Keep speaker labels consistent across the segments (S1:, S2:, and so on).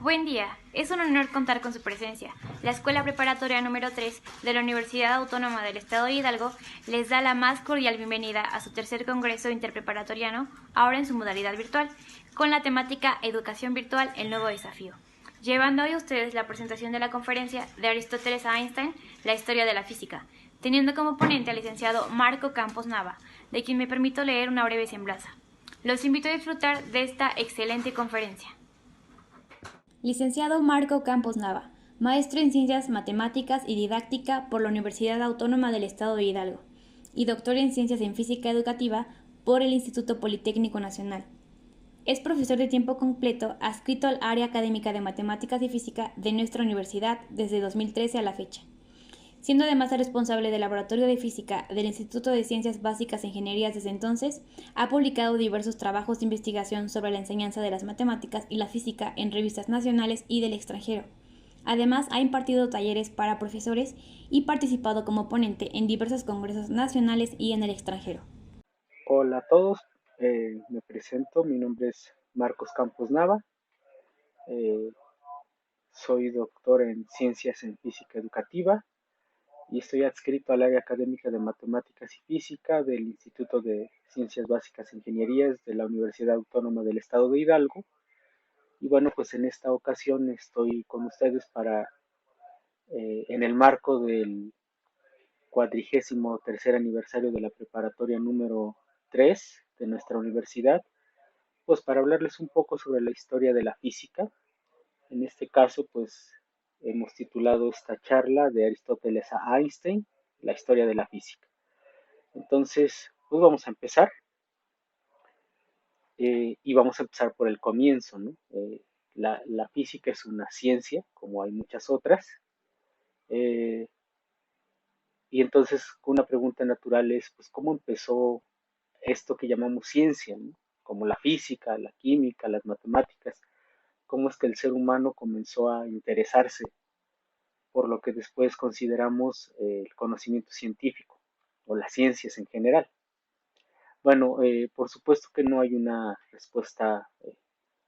S1: Buen día, es un honor contar con su presencia. La Escuela Preparatoria número 3 de la Universidad Autónoma del Estado de Hidalgo les da la más cordial bienvenida a su tercer Congreso Interpreparatoriano, ahora en su modalidad virtual, con la temática Educación Virtual, el nuevo desafío. Llevando hoy a ustedes la presentación de la conferencia de Aristóteles a Einstein, la historia de la física, teniendo como ponente al licenciado Marco Campos Nava, de quien me permito leer una breve semblanza. Los invito a disfrutar de esta excelente conferencia. Licenciado Marco Campos Nava, maestro en Ciencias Matemáticas y Didáctica por la Universidad Autónoma del Estado de Hidalgo, y doctor en Ciencias en Física Educativa por el Instituto Politécnico Nacional. Es profesor de tiempo completo adscrito al área académica de Matemáticas y Física de nuestra universidad desde 2013 a la fecha, siendo además el responsable del Laboratorio de Física del Instituto de Ciencias Básicas e Ingenierías desde entonces. Ha publicado diversos trabajos de investigación sobre la enseñanza de las matemáticas y la física en revistas nacionales y del extranjero. Además, ha impartido talleres para profesores y participado como ponente en diversos congresos nacionales y en el extranjero.
S2: Hola a todos, me presento, mi nombre es Marcos Campos Nava, eh, soy doctor en Ciencias en Física Educativa y estoy adscrito al área académica de Matemáticas y Física del Instituto de Ciencias Básicas e Ingenierías de la Universidad Autónoma del Estado de Hidalgo. Y bueno, pues en esta ocasión estoy con ustedes en el marco del 43º aniversario de la preparatoria número 3 de nuestra universidad, pues para hablarles un poco sobre la historia de la física. En este caso, pues hemos titulado esta charla de Aristóteles a Einstein, la historia de la física. Entonces, pues vamos a empezar y vamos a empezar por el comienzo, ¿no? La física es una ciencia, como hay muchas otras, eh, y entonces una pregunta natural es, pues, ¿cómo empezó esto que llamamos ciencia, ¿no? Como la física, la química, las matemáticas? ¿Cómo es que el ser humano comenzó a interesarse por lo que después consideramos el conocimiento científico o las ciencias en general? Bueno, por supuesto que no hay una respuesta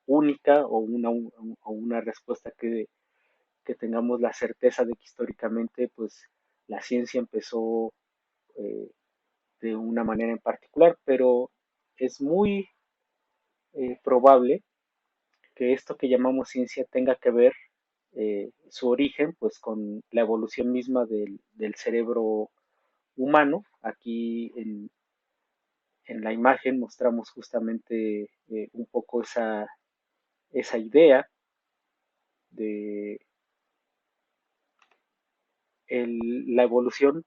S2: única o una respuesta que tengamos la certeza de que históricamente pues la ciencia empezó eh, de una manera en particular, pero es muy probable que esto que llamamos ciencia tenga que ver su origen pues con la evolución misma del cerebro humano. Aquí en la imagen mostramos justamente un poco esa idea de la evolución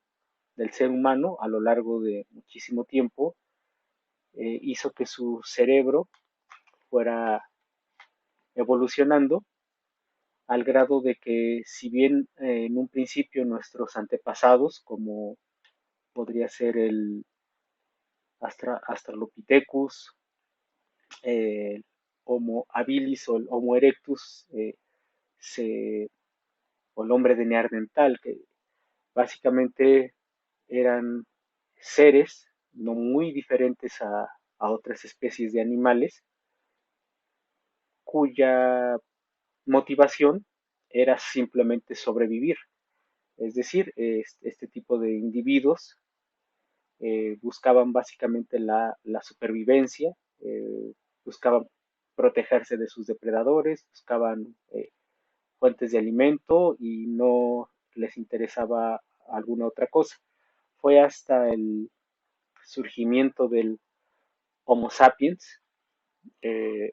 S2: del ser humano a lo largo de muchísimo tiempo. Hizo que su cerebro fuera evolucionando al grado de que si bien en un principio nuestros antepasados, como podría ser el Australopithecus, el Homo habilis o el Homo erectus, se, o el hombre de Neandertal, que básicamente eran seres no muy diferentes a otras especies de animales, cuya motivación era simplemente sobrevivir. Es decir, este tipo de individuos buscaban básicamente la supervivencia, buscaban protegerse de sus depredadores, buscaban fuentes de alimento y no les interesaba alguna otra cosa. Fue hasta el surgimiento del Homo sapiens eh,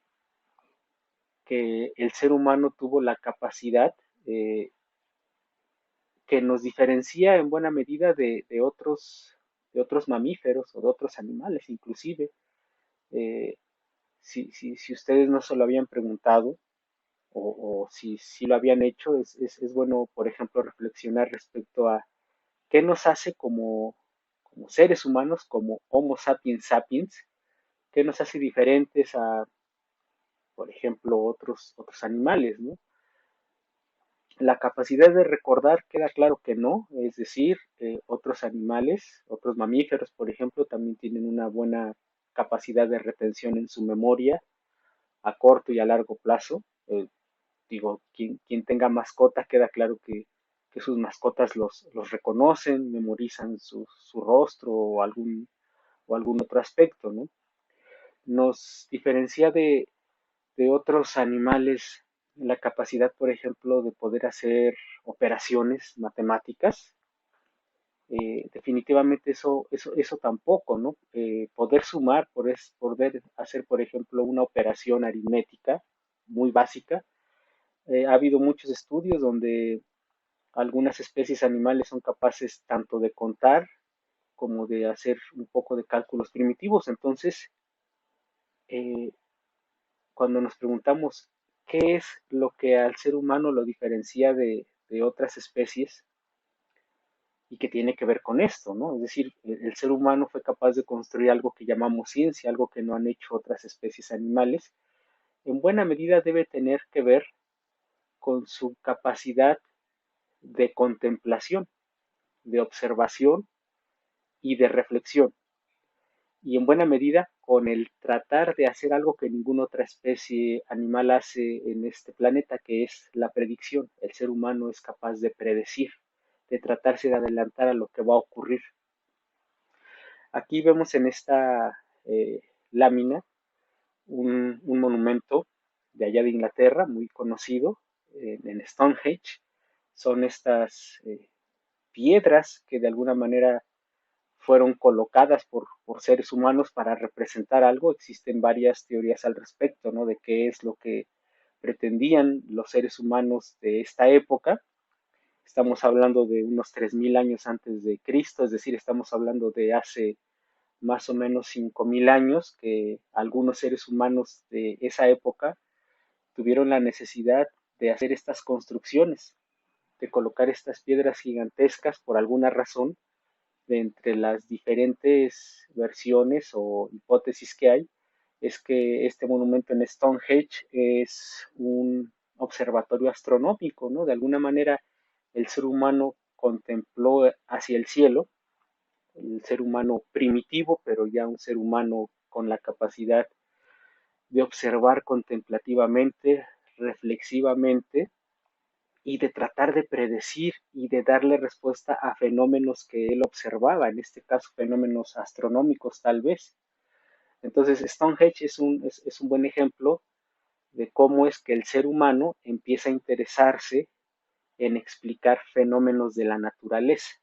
S2: que el ser humano tuvo la capacidad que nos diferencia en buena medida de otros mamíferos o de otros animales inclusive. Eh, si ustedes no se lo habían preguntado o si lo habían hecho, es bueno, por ejemplo, reflexionar respecto a qué nos hace como seres humanos, como Homo sapiens sapiens, qué nos hace diferentes a, por ejemplo, otros animales, ¿no? La capacidad de recordar queda claro que no, es decir, otros animales, otros mamíferos, por ejemplo, también tienen una buena capacidad de retención en su memoria a corto y a largo plazo. Digo, quien tenga mascota, queda claro que sus mascotas los reconocen, memorizan su rostro o algún otro aspecto, ¿no? Nos diferencia de otros animales la capacidad, por ejemplo, de poder hacer operaciones matemáticas. Definitivamente eso tampoco, ¿no? Poder sumar, poder hacer, por ejemplo, una operación aritmética muy básica. Ha habido muchos estudios donde algunas especies animales son capaces tanto de contar como de hacer un poco de cálculos primitivos. Entonces, eh, cuando nos preguntamos qué es lo que al ser humano lo diferencia de otras especies y que tiene que ver con esto, ¿no? Es decir, el ser humano fue capaz de construir algo que llamamos ciencia, algo que no han hecho otras especies animales, en buena medida debe tener que ver con su capacidad de contemplación, de observación y de reflexión, y en buena medida con el tratar de hacer algo que ninguna otra especie animal hace en este planeta, que es la predicción. El ser humano es capaz de predecir, de tratarse de adelantar a lo que va a ocurrir. Aquí vemos en esta lámina un monumento de allá de Inglaterra, muy conocido, en Stonehenge. Son estas piedras que de alguna manera fueron colocadas por seres humanos para representar algo. Existen varias teorías al respecto, ¿no? De qué es lo que pretendían los seres humanos de esta época. Estamos hablando de unos 3000 años antes de Cristo, es decir, estamos hablando de hace más o menos 5000 años que algunos seres humanos de esa época tuvieron la necesidad de hacer estas construcciones, de colocar estas piedras gigantescas por alguna razón. De entre las diferentes versiones o hipótesis que hay, es que este monumento en Stonehenge es un observatorio astronómico, ¿no? De alguna manera el ser humano contempló hacia el cielo, el ser humano primitivo, pero ya un ser humano con la capacidad de observar contemplativamente, reflexivamente, y de tratar de predecir y de darle respuesta a fenómenos que él observaba, en este caso fenómenos astronómicos tal vez. Entonces Stonehenge es un buen ejemplo de cómo es que el ser humano empieza a interesarse en explicar fenómenos de la naturaleza.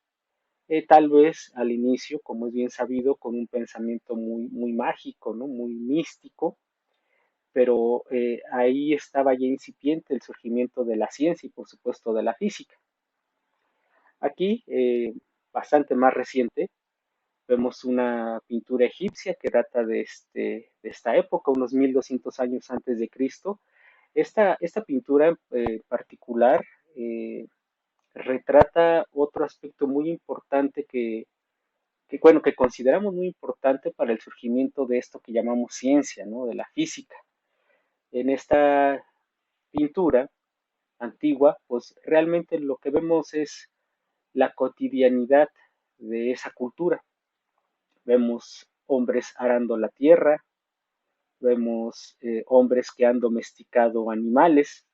S2: Tal vez al inicio, como es bien sabido, con un pensamiento muy mágico, ¿no? Muy místico, pero ahí estaba ya incipiente el surgimiento de la ciencia y por supuesto de la física. Aquí, bastante más reciente, vemos una pintura egipcia que data de esta época, unos 1200 años antes de Cristo. Esta pintura en particular retrata otro aspecto muy importante bueno, que consideramos muy importante para el surgimiento de esto que llamamos ciencia, ¿no? De la física. En esta pintura antigua, pues realmente lo que vemos es la cotidianidad de esa cultura. Vemos hombres arando la tierra, vemos hombres que han domesticado animales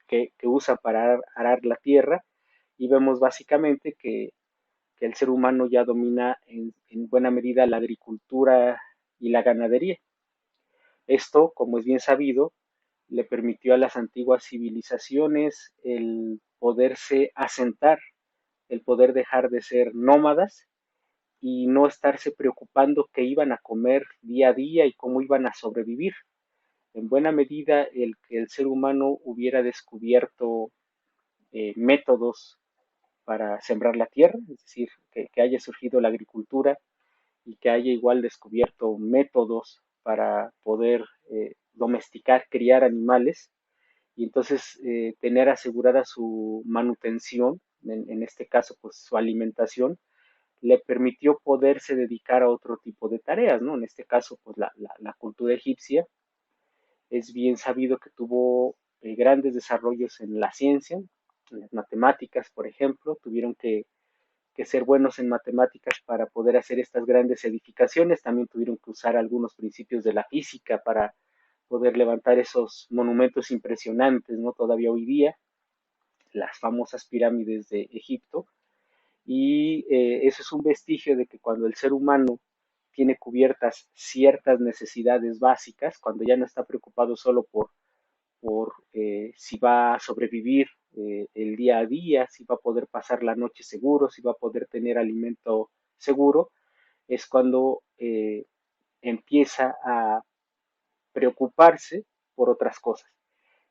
S2: que usan para arar la tierra y vemos básicamente que el ser humano ya domina en buena medida la agricultura y la ganadería. Esto, como es bien sabido, le permitió a las antiguas civilizaciones el poderse asentar, el poder dejar de ser nómadas y no estarse preocupando qué iban a comer día a día y cómo iban a sobrevivir. En buena medida, el que el ser humano hubiera descubierto métodos para sembrar la tierra, es decir, que haya surgido la agricultura y que haya igual descubierto métodos para poder domesticar, criar animales y entonces tener asegurada su manutención, en este caso pues su alimentación, le permitió poderse dedicar a otro tipo de tareas, ¿no? En este caso, pues la cultura egipcia es bien sabido que tuvo grandes desarrollos en la ciencia, en las matemáticas, por ejemplo, tuvieron que ser buenos en matemáticas para poder hacer estas grandes edificaciones, también tuvieron que usar algunos principios de la física poder levantar esos monumentos impresionantes, ¿no? Todavía hoy día, las famosas pirámides de Egipto. Y eso es un vestigio de que cuando el ser humano tiene cubiertas ciertas necesidades básicas, cuando ya no está preocupado solo por si va a sobrevivir el día a día, si va a poder pasar la noche seguro, si va a poder tener alimento seguro, es cuando empieza a preocuparse por otras cosas.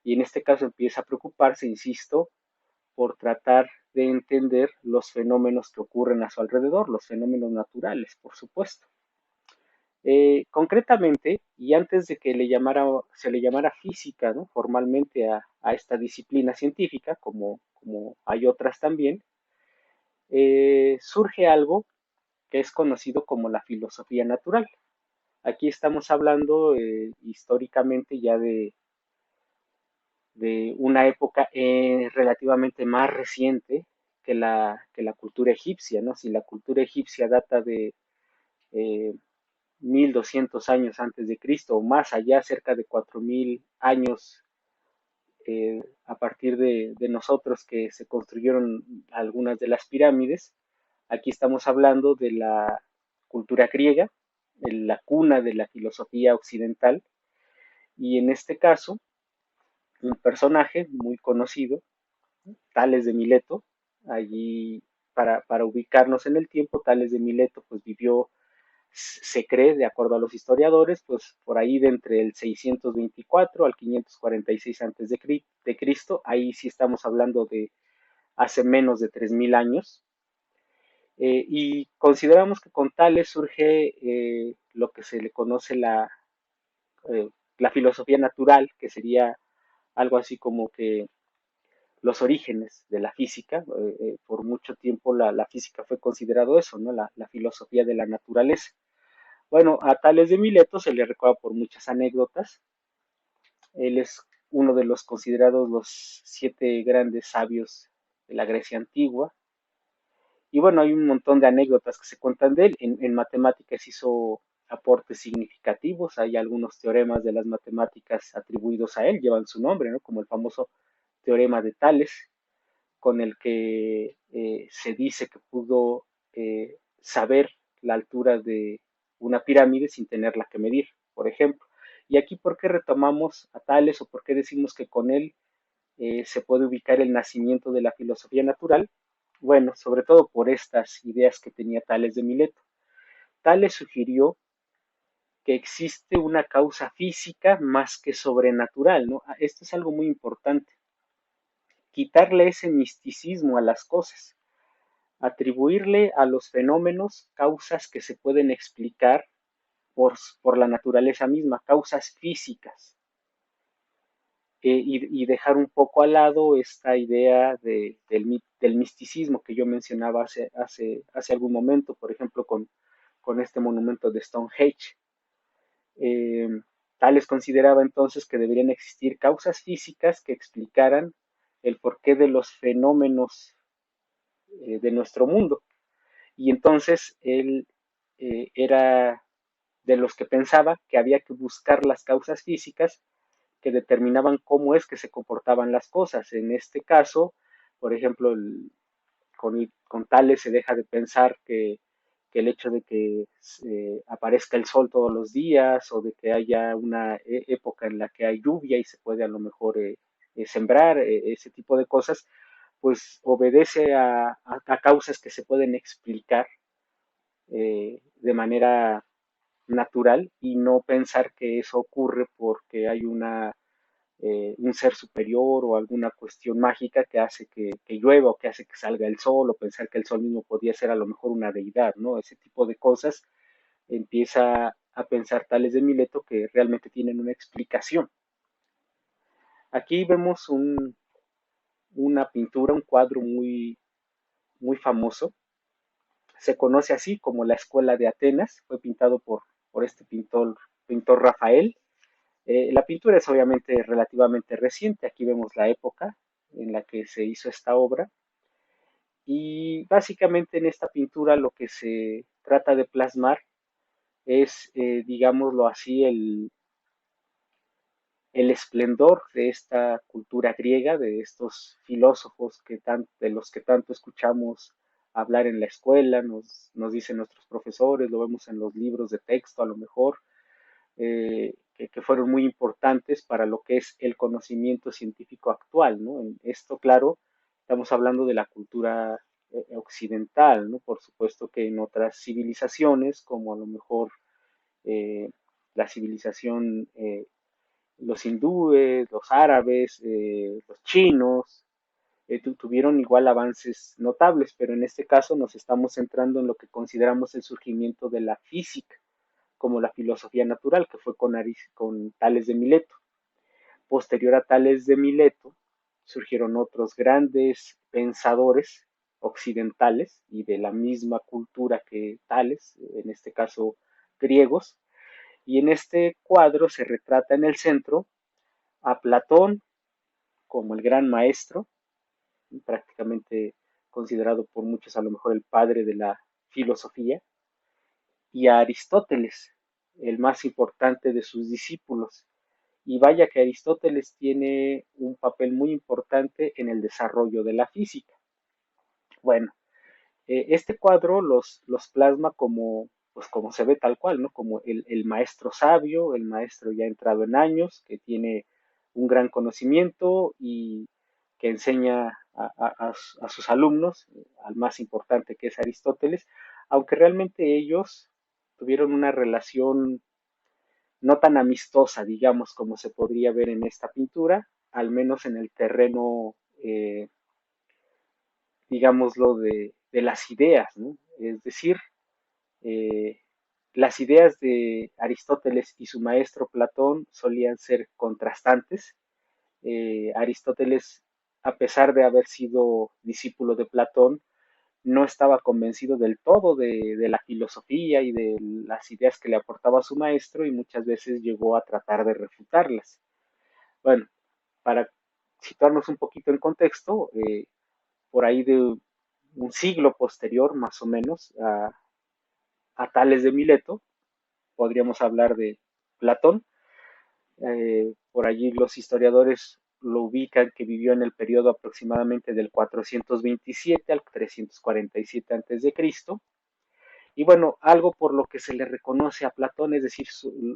S2: Y en este caso empieza a preocuparse, insisto, por tratar de entender los fenómenos que ocurren a su alrededor, los fenómenos naturales, por supuesto. Concretamente, y antes de que se le llamara física, ¿no? Formalmente a esta disciplina científica, como hay otras también, surge algo que es conocido como la filosofía natural. Aquí estamos hablando históricamente ya de una época relativamente más reciente que la cultura egipcia, ¿no? Si la cultura egipcia data de eh, 1200 años antes de Cristo o más allá, cerca de 4000 años a partir de nosotros que se construyeron algunas de las pirámides. Aquí estamos hablando de la cultura griega, de la cuna de la filosofía occidental, y en este caso, un personaje muy conocido, Tales de Mileto, allí para ubicarnos en el tiempo, Tales de Mileto pues vivió, se cree, de acuerdo a los historiadores, pues por ahí de entre el 624 al 546 antes de Cristo, ahí sí estamos hablando de hace menos de 3000 años, y consideramos que con Tales surge lo que se le conoce eh, la filosofía natural, que sería algo así como que los orígenes de la física. Por mucho tiempo la física fue considerado eso, ¿no? La filosofía de la naturaleza. Bueno, a Tales de Mileto se le recuerda por muchas anécdotas. Él es uno de los considerados los 7 grandes sabios de la Grecia antigua. Y bueno, hay un montón de anécdotas que se cuentan de él. En matemáticas hizo aportes significativos. Hay algunos teoremas de las matemáticas atribuidos a él, llevan su nombre, ¿no? Como el famoso teorema de Tales, con el que se dice que pudo saber la altura de una pirámide sin tenerla que medir, por ejemplo. Y aquí, ¿por qué retomamos a Tales o por qué decimos que con él se puede ubicar el nacimiento de la filosofía natural? Bueno, sobre todo por estas ideas que tenía Tales de Mileto. Tales sugirió que existe una causa física más que sobrenatural, ¿no? Esto es algo muy importante, quitarle ese misticismo a las cosas, atribuirle a los fenómenos causas que se pueden explicar por la naturaleza misma, causas físicas, y dejar un poco al lado esta idea del misticismo que yo mencionaba hace algún momento, por ejemplo, con este monumento de Stonehenge. Eh, Tales consideraba entonces que deberían existir causas físicas que explicaran el porqué de los fenómenos de nuestro mundo. Y entonces él era de los que pensaba que había que buscar las causas físicas que determinaban cómo es que se comportaban las cosas. En este caso, por ejemplo, con Tales se deja de pensar que el hecho de que aparezca el sol todos los días o de que haya una época en la que hay lluvia y se puede a lo mejor sembrar, ese tipo de cosas, pues obedece a causas que se pueden explicar de manera natural y no pensar que eso ocurre porque hay un ser superior o alguna cuestión mágica que hace que llueva o que hace que salga el sol o pensar que el sol mismo podría ser a lo mejor una deidad, ¿no? Ese tipo de cosas empieza a pensar Tales de Mileto que realmente tienen una explicación. Aquí vemos una pintura, un cuadro muy famoso. Se conoce así como la Escuela de Atenas. Fue pintado por este pintor Rafael. La pintura es obviamente relativamente reciente. Aquí vemos la época en la que se hizo esta obra. Y básicamente en esta pintura lo que se trata de plasmar es, digámoslo así, el esplendor de esta cultura griega, de estos filósofos de los que tanto escuchamos hablar en la escuela, nos dicen nuestros profesores, lo vemos en los libros de texto a lo mejor, que fueron muy importantes para lo que es el conocimiento científico actual, ¿no? En esto, claro, estamos hablando de la cultura occidental, ¿no? Por supuesto que en otras civilizaciones, como a lo mejor eh, la civilización, los hindúes, los árabes, los chinos, tuvieron igual avances notables, pero en este caso nos estamos centrando en lo que consideramos el surgimiento de la física, como la filosofía natural, que fue con Tales de Mileto. Posterior a Tales de Mileto, surgieron otros grandes pensadores occidentales y de la misma cultura que Tales, en este caso griegos, y en este cuadro se retrata en el centro a Platón como el gran maestro, prácticamente considerado por muchos a lo mejor el padre de la filosofía, y a Aristóteles, el más importante de sus discípulos. Y vaya que Aristóteles tiene un papel muy importante en el desarrollo de la física. Bueno, este cuadro los plasma como, pues como se ve tal cual, ¿no? Como el maestro sabio, el maestro ya entrado en años, que tiene un gran conocimiento y que enseña a sus alumnos, al más importante que es Aristóteles, aunque realmente ellos tuvieron una relación no tan amistosa, digamos, como se podría ver en esta pintura, al menos en el terreno, digámoslo, de las ideas, ¿no? Es decir, eh, las ideas de Aristóteles y su maestro Platón solían ser contrastantes. Aristóteles, a pesar de haber sido discípulo de Platón, no estaba convencido del todo de la filosofía y de las ideas que le aportaba su maestro y muchas veces llegó a tratar de refutarlas. Bueno, para situarnos un poquito en contexto, por ahí de un siglo posterior, más o menos, a Tales de Mileto, podríamos hablar de Platón. Por allí los historiadores lo ubican que vivió en el periodo aproximadamente del 427 al 347 a.C. Y bueno, algo por lo que se le reconoce a Platón, es decir,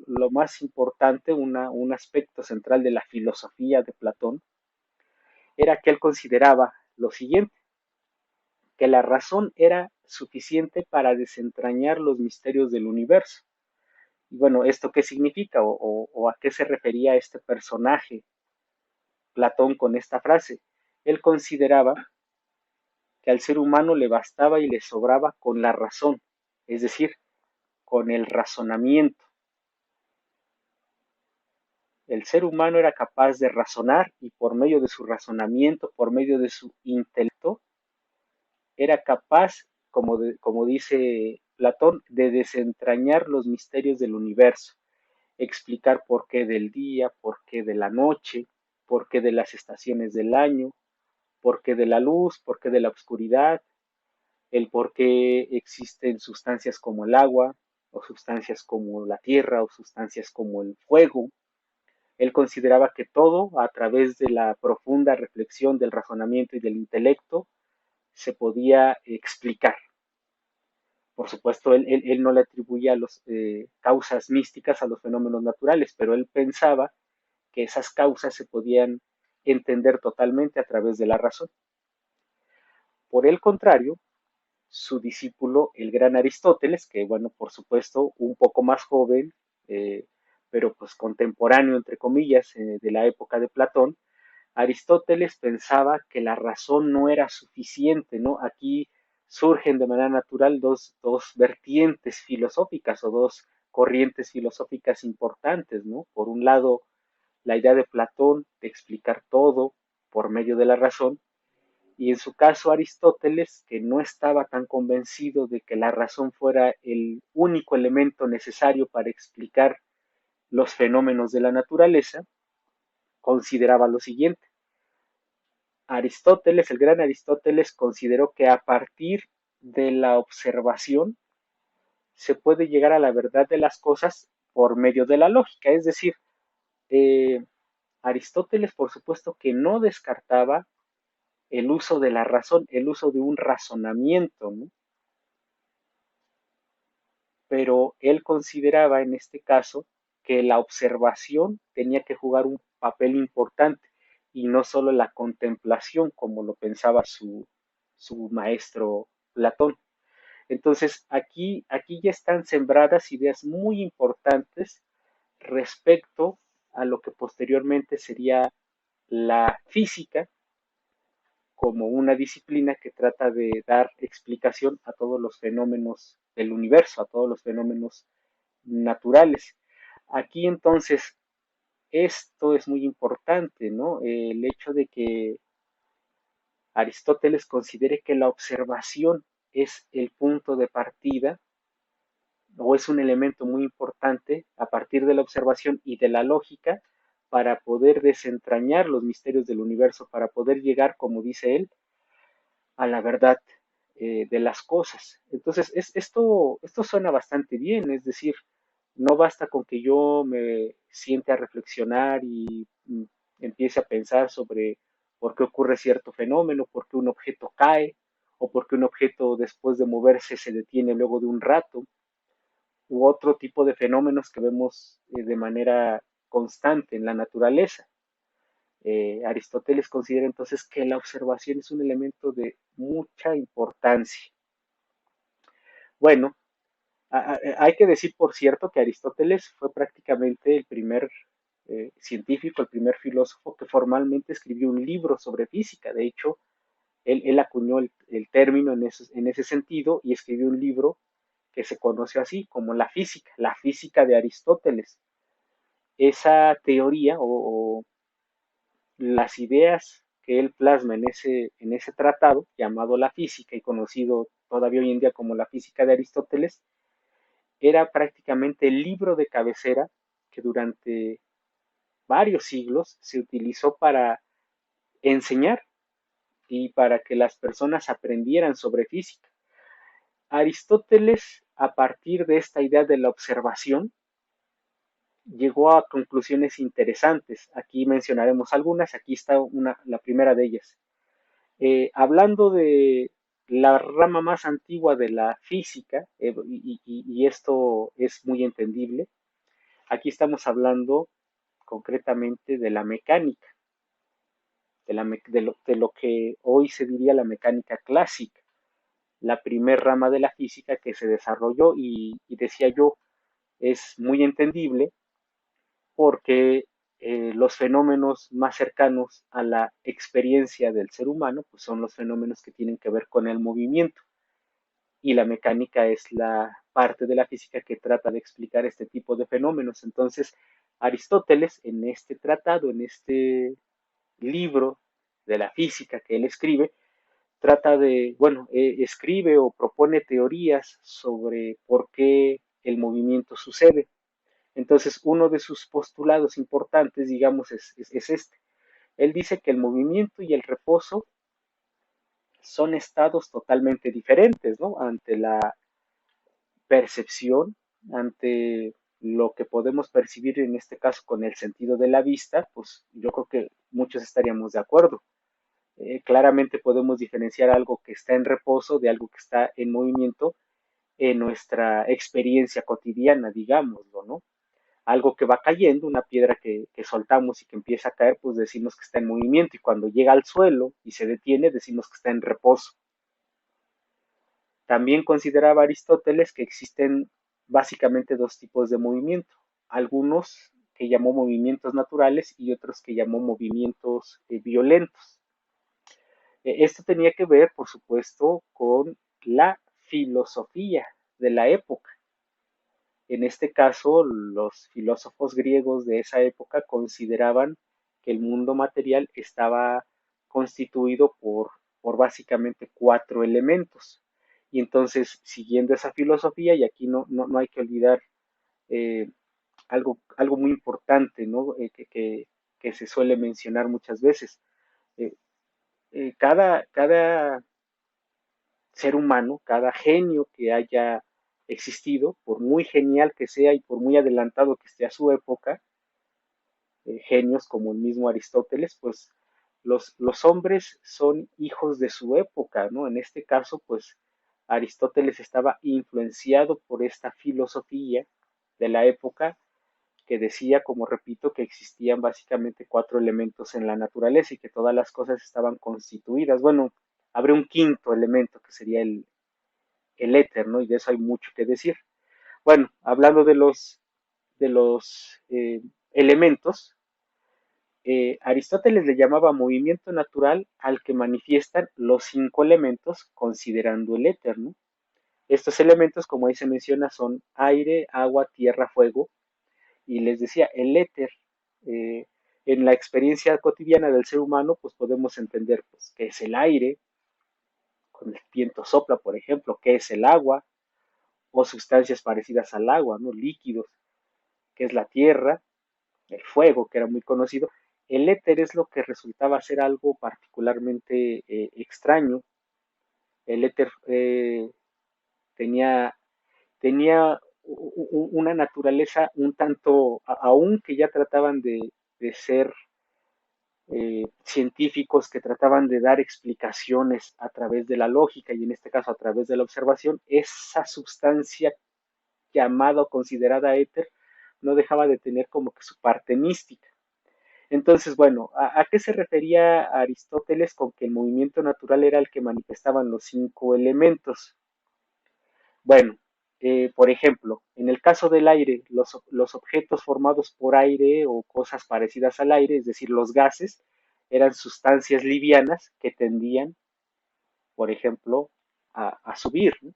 S2: lo más importante, un aspecto central de la filosofía de Platón, era que él consideraba lo siguiente, que la razón era suficiente para desentrañar los misterios del universo. Y bueno, ¿esto qué significa o a qué se refería este personaje, Platón, con esta frase? Él consideraba que al ser humano le bastaba y le sobraba con la razón, es decir, con el razonamiento. El ser humano era capaz de razonar y por medio de su razonamiento, por medio de su intelecto, era capaz, como dice Platón, de desentrañar los misterios del universo, explicar por qué del día, por qué de la noche, por qué de las estaciones del año, por qué de la luz, por qué de la oscuridad, el por qué existen sustancias como el agua, o sustancias como la tierra, o sustancias como el fuego. Él consideraba que todo, a través de la profunda reflexión del razonamiento y del intelecto, se podía explicar. Por supuesto, él no le atribuía causas místicas a los fenómenos naturales, pero él pensaba que esas causas se podían entender totalmente a través de la razón. Por el contrario, su discípulo, el gran Aristóteles, que bueno, por supuesto, un poco más joven, eh, pero pues contemporáneo, entre comillas, de la época de Platón, Aristóteles pensaba que la razón no era suficiente, ¿no? Aquí surgen de manera natural dos vertientes filosóficas o dos corrientes filosóficas importantes, ¿no? Por un lado, la idea de Platón de explicar todo por medio de la razón, y en su caso Aristóteles, que no estaba tan convencido de que la razón fuera el único elemento necesario para explicar los fenómenos de la naturaleza, consideraba lo siguiente. Aristóteles, el gran Aristóteles, consideró que a partir de la observación se puede llegar a la verdad de las cosas por medio de la lógica, es decir, Aristóteles, por supuesto, que no descartaba el uso de la razón, el uso de un razonamiento, ¿no? Pero él consideraba en este caso que la observación tenía que jugar un papel importante y no solo la contemplación como lo pensaba su maestro Platón. Entonces aquí ya están sembradas ideas muy importantes respecto a lo que posteriormente sería la física como una disciplina que trata de dar explicación a todos los fenómenos del universo, a todos los fenómenos naturales. Aquí entonces, esto es muy importante, ¿no? El hecho de que Aristóteles considere que la observación es el punto de partida o es un elemento muy importante a partir de la observación y de la lógica para poder desentrañar los misterios del universo, para poder llegar, como dice él, a la verdad de las cosas. Entonces, esto suena bastante bien, es decir, no basta con que yo me siente a reflexionar y empiece a pensar sobre por qué ocurre cierto fenómeno, por qué un objeto cae o por qué un objeto después de moverse se detiene luego de un rato, u otro tipo de fenómenos que vemos de manera constante en la naturaleza. Aristóteles considera entonces que la observación es un elemento de mucha importancia. Bueno, hay que decir, por cierto, que Aristóteles fue prácticamente el primer científico, el primer filósofo que formalmente escribió un libro sobre física. De hecho, él acuñó el término en ese sentido y escribió un libro que se conoce así como la física de Aristóteles. Esa teoría o las ideas que él plasma en ese tratado llamado La Física y conocido todavía hoy en día como La Física de Aristóteles, era prácticamente el libro de cabecera que durante varios siglos se utilizó para enseñar y para que las personas aprendieran sobre física. Aristóteles, a partir de esta idea de la observación, llegó a conclusiones interesantes. Aquí mencionaremos algunas, aquí está la primera de ellas. Hablando de la rama más antigua de la física, y esto es muy entendible, aquí estamos hablando concretamente de la mecánica, de lo que hoy se diría la mecánica clásica, la primer rama de la física que se desarrolló y decía yo, es muy entendible porque los fenómenos más cercanos a la experiencia del ser humano pues son los fenómenos que tienen que ver con el movimiento y la mecánica es la parte de la física que trata de explicar este tipo de fenómenos. Entonces, Aristóteles en este tratado, en este libro de la física que él escribe, trata de, bueno, escribe o propone teorías sobre por qué el movimiento sucede. Entonces, uno de sus postulados importantes, digamos, es este. Él dice que el movimiento y el reposo son estados totalmente diferentes, ¿no? Ante la percepción, ante lo que podemos percibir en este caso con el sentido de la vista, pues yo creo que muchos estaríamos de acuerdo. Claramente podemos diferenciar algo que está en reposo de algo que está en movimiento en nuestra experiencia cotidiana, digámoslo, ¿no? Algo que va cayendo, una piedra que soltamos y que empieza a caer, pues decimos que está en movimiento y cuando llega al suelo y se detiene, decimos que está en reposo. También consideraba Aristóteles que existen básicamente dos tipos de movimiento, algunos que llamó movimientos naturales y otros que llamó movimientos violentos. Esto tenía que ver, por supuesto, con la filosofía de la época. En este caso, los filósofos griegos de esa época consideraban que el mundo material estaba constituido por básicamente cuatro elementos. Y entonces, siguiendo esa filosofía, y aquí no hay que olvidar eh, algo muy importante, ¿no? Que se suele mencionar muchas veces. Eh, cada ser humano, cada genio que haya existido, por muy genial que sea y por muy adelantado que esté a su época, genios como el mismo Aristóteles, pues los hombres son hijos de su época, ¿no? En este caso, pues Aristóteles estaba influenciado por esta filosofía de la época que decía, como repito, que existían básicamente cuatro elementos en la naturaleza y que todas las cosas estaban constituidas. Bueno, habría un quinto elemento que sería el éter, ¿no? Y de eso hay mucho que decir. Bueno, hablando de los elementos, Aristóteles le llamaba movimiento natural al que manifiestan los cinco elementos considerando el éter, ¿no? Estos elementos, como ahí se menciona, son aire, agua, tierra, fuego. Y les decía, el éter, eh, en la experiencia cotidiana del ser humano, pues podemos entender pues, qué es el aire, con el viento sopla, por ejemplo, qué es el agua, o sustancias parecidas al agua, ¿no? Líquidos, qué es la tierra, el fuego, que era muy conocido. El éter es lo que resultaba ser algo particularmente extraño. El éter tenía, tenía una naturaleza un tanto, aunque ya trataban de ser científicos que trataban de dar explicaciones a través de la lógica y en este caso a través de la observación, esa sustancia llamada o considerada éter no dejaba de tener como que su parte mística. Entonces, bueno, ¿a qué se refería Aristóteles con que el movimiento natural era el que manifestaban los cinco elementos? Bueno, por ejemplo, en el caso del aire, los objetos formados por aire o cosas parecidas al aire, es decir, los gases, eran sustancias livianas que tendían, por ejemplo, a subir, ¿no?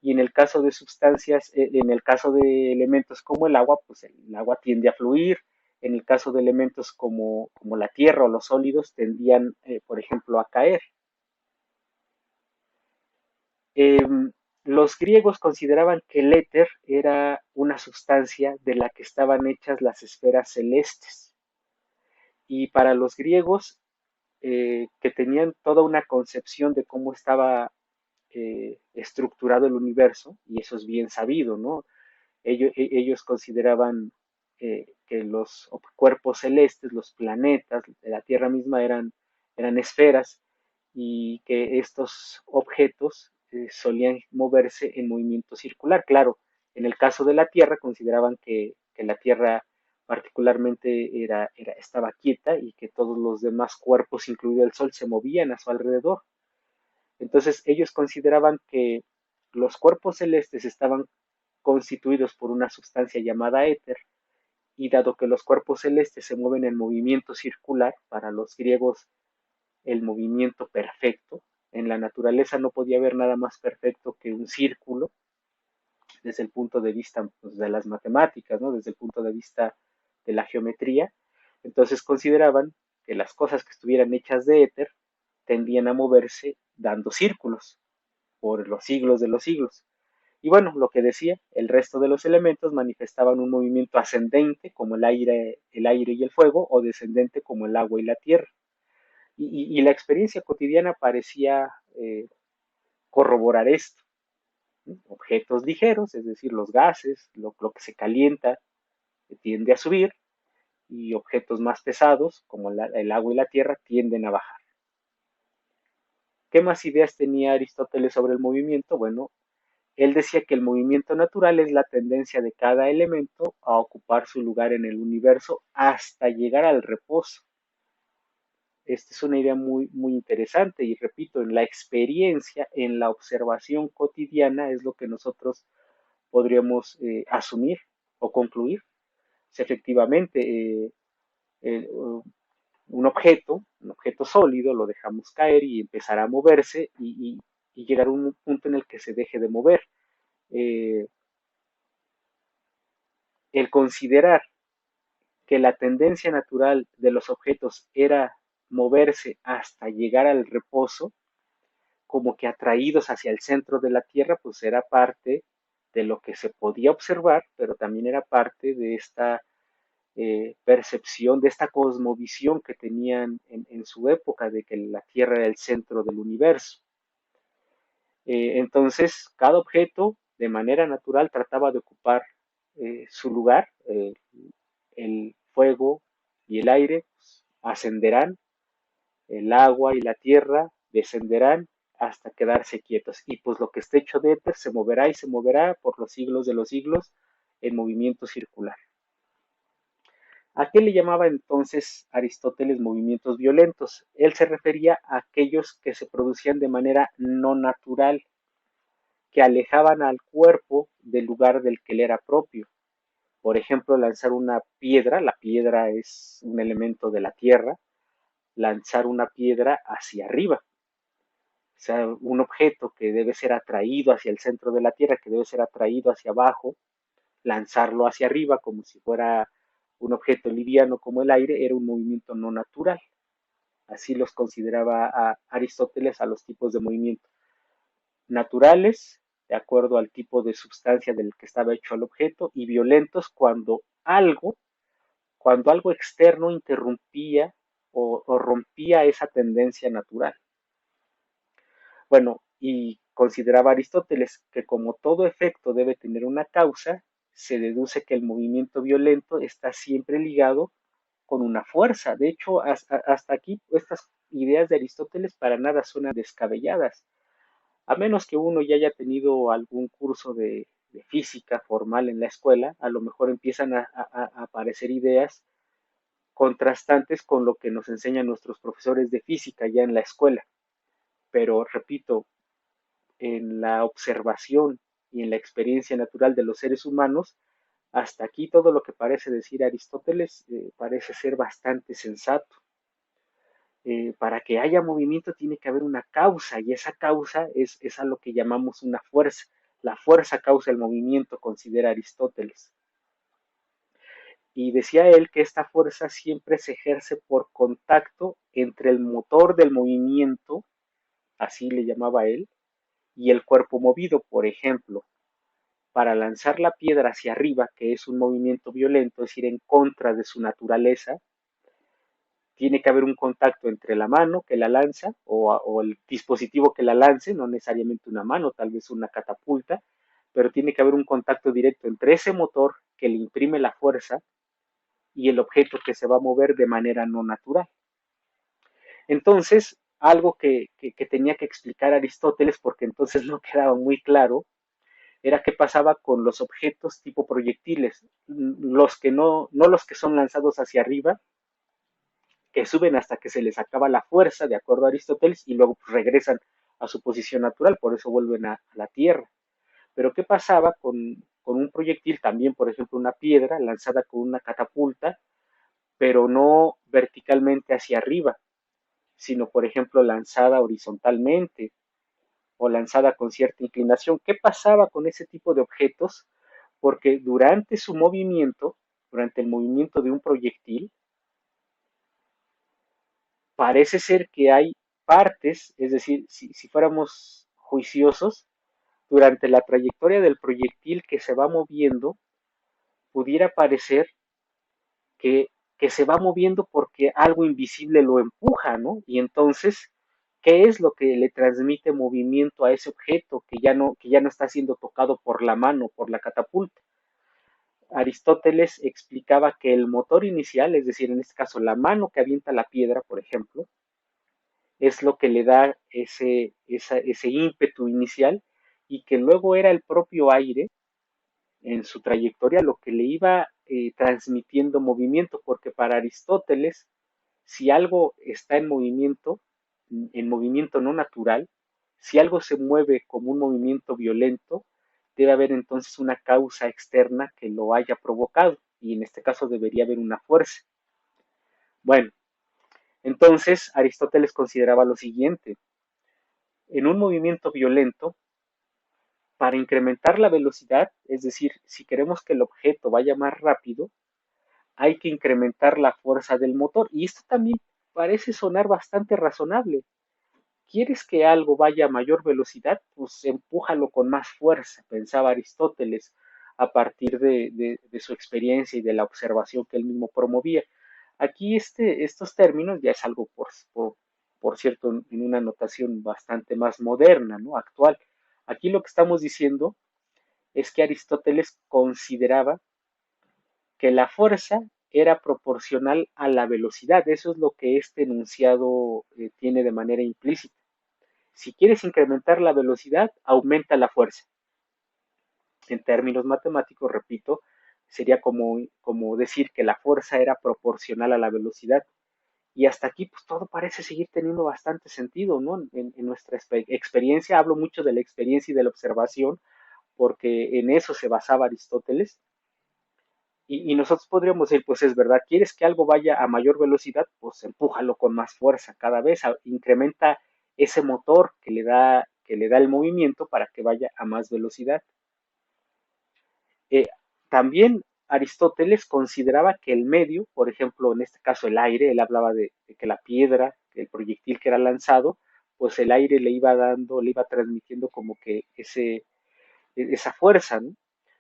S2: Y en el caso de sustancias, en el caso de elementos como el agua, pues el agua tiende a fluir. En el caso de elementos como la tierra o los sólidos, tendían, por ejemplo, a caer. Eh, los griegos consideraban que el éter era una sustancia de la que estaban hechas las esferas celestes. Y para los griegos, que tenían toda una concepción de cómo estaba estructurado el universo, y eso es bien sabido, ¿no? Ellos consideraban que los cuerpos celestes, los planetas, la Tierra misma eran esferas y que estos objetos solían moverse en movimiento circular. Claro, en el caso de la Tierra consideraban que la Tierra particularmente estaba quieta y que todos los demás cuerpos, incluido el Sol, se movían a su alrededor. Entonces ellos consideraban que los cuerpos celestes estaban constituidos por una sustancia llamada éter, y dado que los cuerpos celestes se mueven en movimiento circular, para los griegos el movimiento perfecto, en la naturaleza no podía haber nada más perfecto que un círculo, desde el punto de vista pues, de las matemáticas, ¿no? Desde el punto de vista de la geometría, entonces consideraban que las cosas que estuvieran hechas de éter tendían a moverse dando círculos por los siglos de los siglos. Y bueno, lo que decía, el resto de los elementos manifestaban un movimiento ascendente como el aire y el fuego, o descendente como el agua y la tierra. Y la experiencia cotidiana parecía corroborar esto. Objetos ligeros, es decir, los gases, lo que se calienta, tiende a subir, y objetos más pesados, como el agua y la tierra, tienden a bajar. ¿Qué más ideas tenía Aristóteles sobre el movimiento? Bueno, él decía que el movimiento natural es la tendencia de cada elemento a ocupar su lugar en el universo hasta llegar al reposo. Esta es una idea muy, muy interesante y repito, en la experiencia, en la observación cotidiana es lo que nosotros podríamos asumir o concluir. Si efectivamente eh, un objeto sólido, lo dejamos caer y empezará a moverse y llegar a un punto en el que se deje de mover. Eh, el considerar que la tendencia natural de los objetos era moverse hasta llegar al reposo, como que atraídos hacia el centro de la Tierra, pues era parte de lo que se podía observar, pero también era parte de esta percepción, de esta cosmovisión que tenían en su época, de que la Tierra era el centro del universo. Entonces, cada objeto de manera natural trataba de ocupar su lugar. El fuego y el aire pues, ascenderán, el agua y la tierra descenderán hasta quedarse quietos. Y pues lo que esté hecho de éter se moverá y se moverá por los siglos de los siglos en movimiento circular. ¿A qué le llamaba entonces Aristóteles movimientos violentos? Él se refería a aquellos que se producían de manera no natural, que alejaban al cuerpo del lugar del que le era propio. Por ejemplo, lanzar una piedra, la piedra es un elemento de la tierra, lanzar una piedra hacia arriba, o sea, un objeto que debe ser atraído hacia el centro de la tierra, que debe ser atraído hacia abajo, lanzarlo hacia arriba como si fuera un objeto liviano como el aire, era un movimiento no natural. Así los consideraba a Aristóteles a los tipos de movimiento naturales, de acuerdo al tipo de sustancia del que estaba hecho el objeto, y violentos cuando algo externo interrumpía o rompía esa tendencia natural. Bueno, y consideraba Aristóteles que como todo efecto debe tener una causa, se deduce que el movimiento violento está siempre ligado con una fuerza. De hecho, hasta aquí estas ideas de Aristóteles para nada suenan descabelladas, a menos que uno ya haya tenido algún curso de física formal en la escuela, a lo mejor empiezan a aparecer ideas contrastantes con lo que nos enseñan nuestros profesores de física ya en la escuela. Pero repito, en la observación y en la experiencia natural de los seres humanos, hasta aquí todo lo que parece decir Aristóteles parece ser bastante sensato. Para que haya movimiento tiene que haber una causa y esa causa es a lo que llamamos una fuerza. La fuerza causa el movimiento, considera Aristóteles. Y decía él que esta fuerza siempre se ejerce por contacto entre el motor del movimiento, así le llamaba él, y el cuerpo movido. Por ejemplo, para lanzar la piedra hacia arriba, que es un movimiento violento, es decir, en contra de su naturaleza, tiene que haber un contacto entre la mano que la lanza o el dispositivo que la lance, no necesariamente una mano, tal vez una catapulta, pero tiene que haber un contacto directo entre ese motor que le imprime la fuerza y el objeto que se va a mover de manera no natural. Entonces, algo que tenía que explicar Aristóteles, porque entonces no quedaba muy claro, era qué pasaba con los objetos tipo proyectiles, los que no los que son lanzados hacia arriba, que suben hasta que se les acaba la fuerza, de acuerdo a Aristóteles, y luego pues, regresan a su posición natural, por eso vuelven a la Tierra. Pero ¿qué pasaba con un proyectil también, por ejemplo, una piedra lanzada con una catapulta, pero no verticalmente hacia arriba, sino, por ejemplo, lanzada horizontalmente o lanzada con cierta inclinación? ¿Qué pasaba con ese tipo de objetos? Porque durante su movimiento, durante el movimiento de un proyectil, parece ser que hay partes, es decir, si fuéramos juiciosos, durante la trayectoria del proyectil que se va moviendo, pudiera parecer que se va moviendo porque algo invisible lo empuja, ¿no? Y entonces, ¿qué es lo que le transmite movimiento a ese objeto que ya no está siendo tocado por la mano, por la catapulta? Aristóteles explicaba que el motor inicial, es decir, en este caso la mano que avienta la piedra, por ejemplo, es lo que le da ese ímpetu inicial y que luego era el propio aire en su trayectoria lo que le iba transmitiendo movimiento, porque para Aristóteles, si algo está en movimiento no natural, si algo se mueve como un movimiento violento, debe haber entonces una causa externa que lo haya provocado, y en este caso debería haber una fuerza. Bueno, entonces Aristóteles consideraba lo siguiente: en un movimiento violento, para incrementar la velocidad, es decir, si queremos que el objeto vaya más rápido, hay que incrementar la fuerza del motor. Y esto también parece sonar bastante razonable. ¿Quieres que algo vaya a mayor velocidad? Pues empújalo con más fuerza, pensaba Aristóteles a partir de su experiencia y de la observación que él mismo promovía. Aquí estos términos ya es algo, por cierto, en una notación bastante más moderna, ¿no? Actual. Aquí lo que estamos diciendo es que Aristóteles consideraba que la fuerza era proporcional a la velocidad. Eso es lo que este enunciado tiene de manera implícita. Si quieres incrementar la velocidad, aumenta la fuerza. En términos matemáticos, repito, sería como decir que la fuerza era proporcional a la velocidad. Y hasta aquí, pues todo parece seguir teniendo bastante sentido, ¿no? En nuestra experiencia, hablo mucho de la experiencia y de la observación, porque en eso se basaba Aristóteles. Y nosotros podríamos decir, pues es verdad, ¿quieres que algo vaya a mayor velocidad? Pues empújalo con más fuerza cada vez, incrementa ese motor que le da el movimiento para que vaya a más velocidad. Eh, También Aristóteles consideraba que el medio, por ejemplo, en este caso el aire, él hablaba de que la piedra, el proyectil que era lanzado, pues el aire le iba dando, le iba transmitiendo como que esa fuerza, ¿no?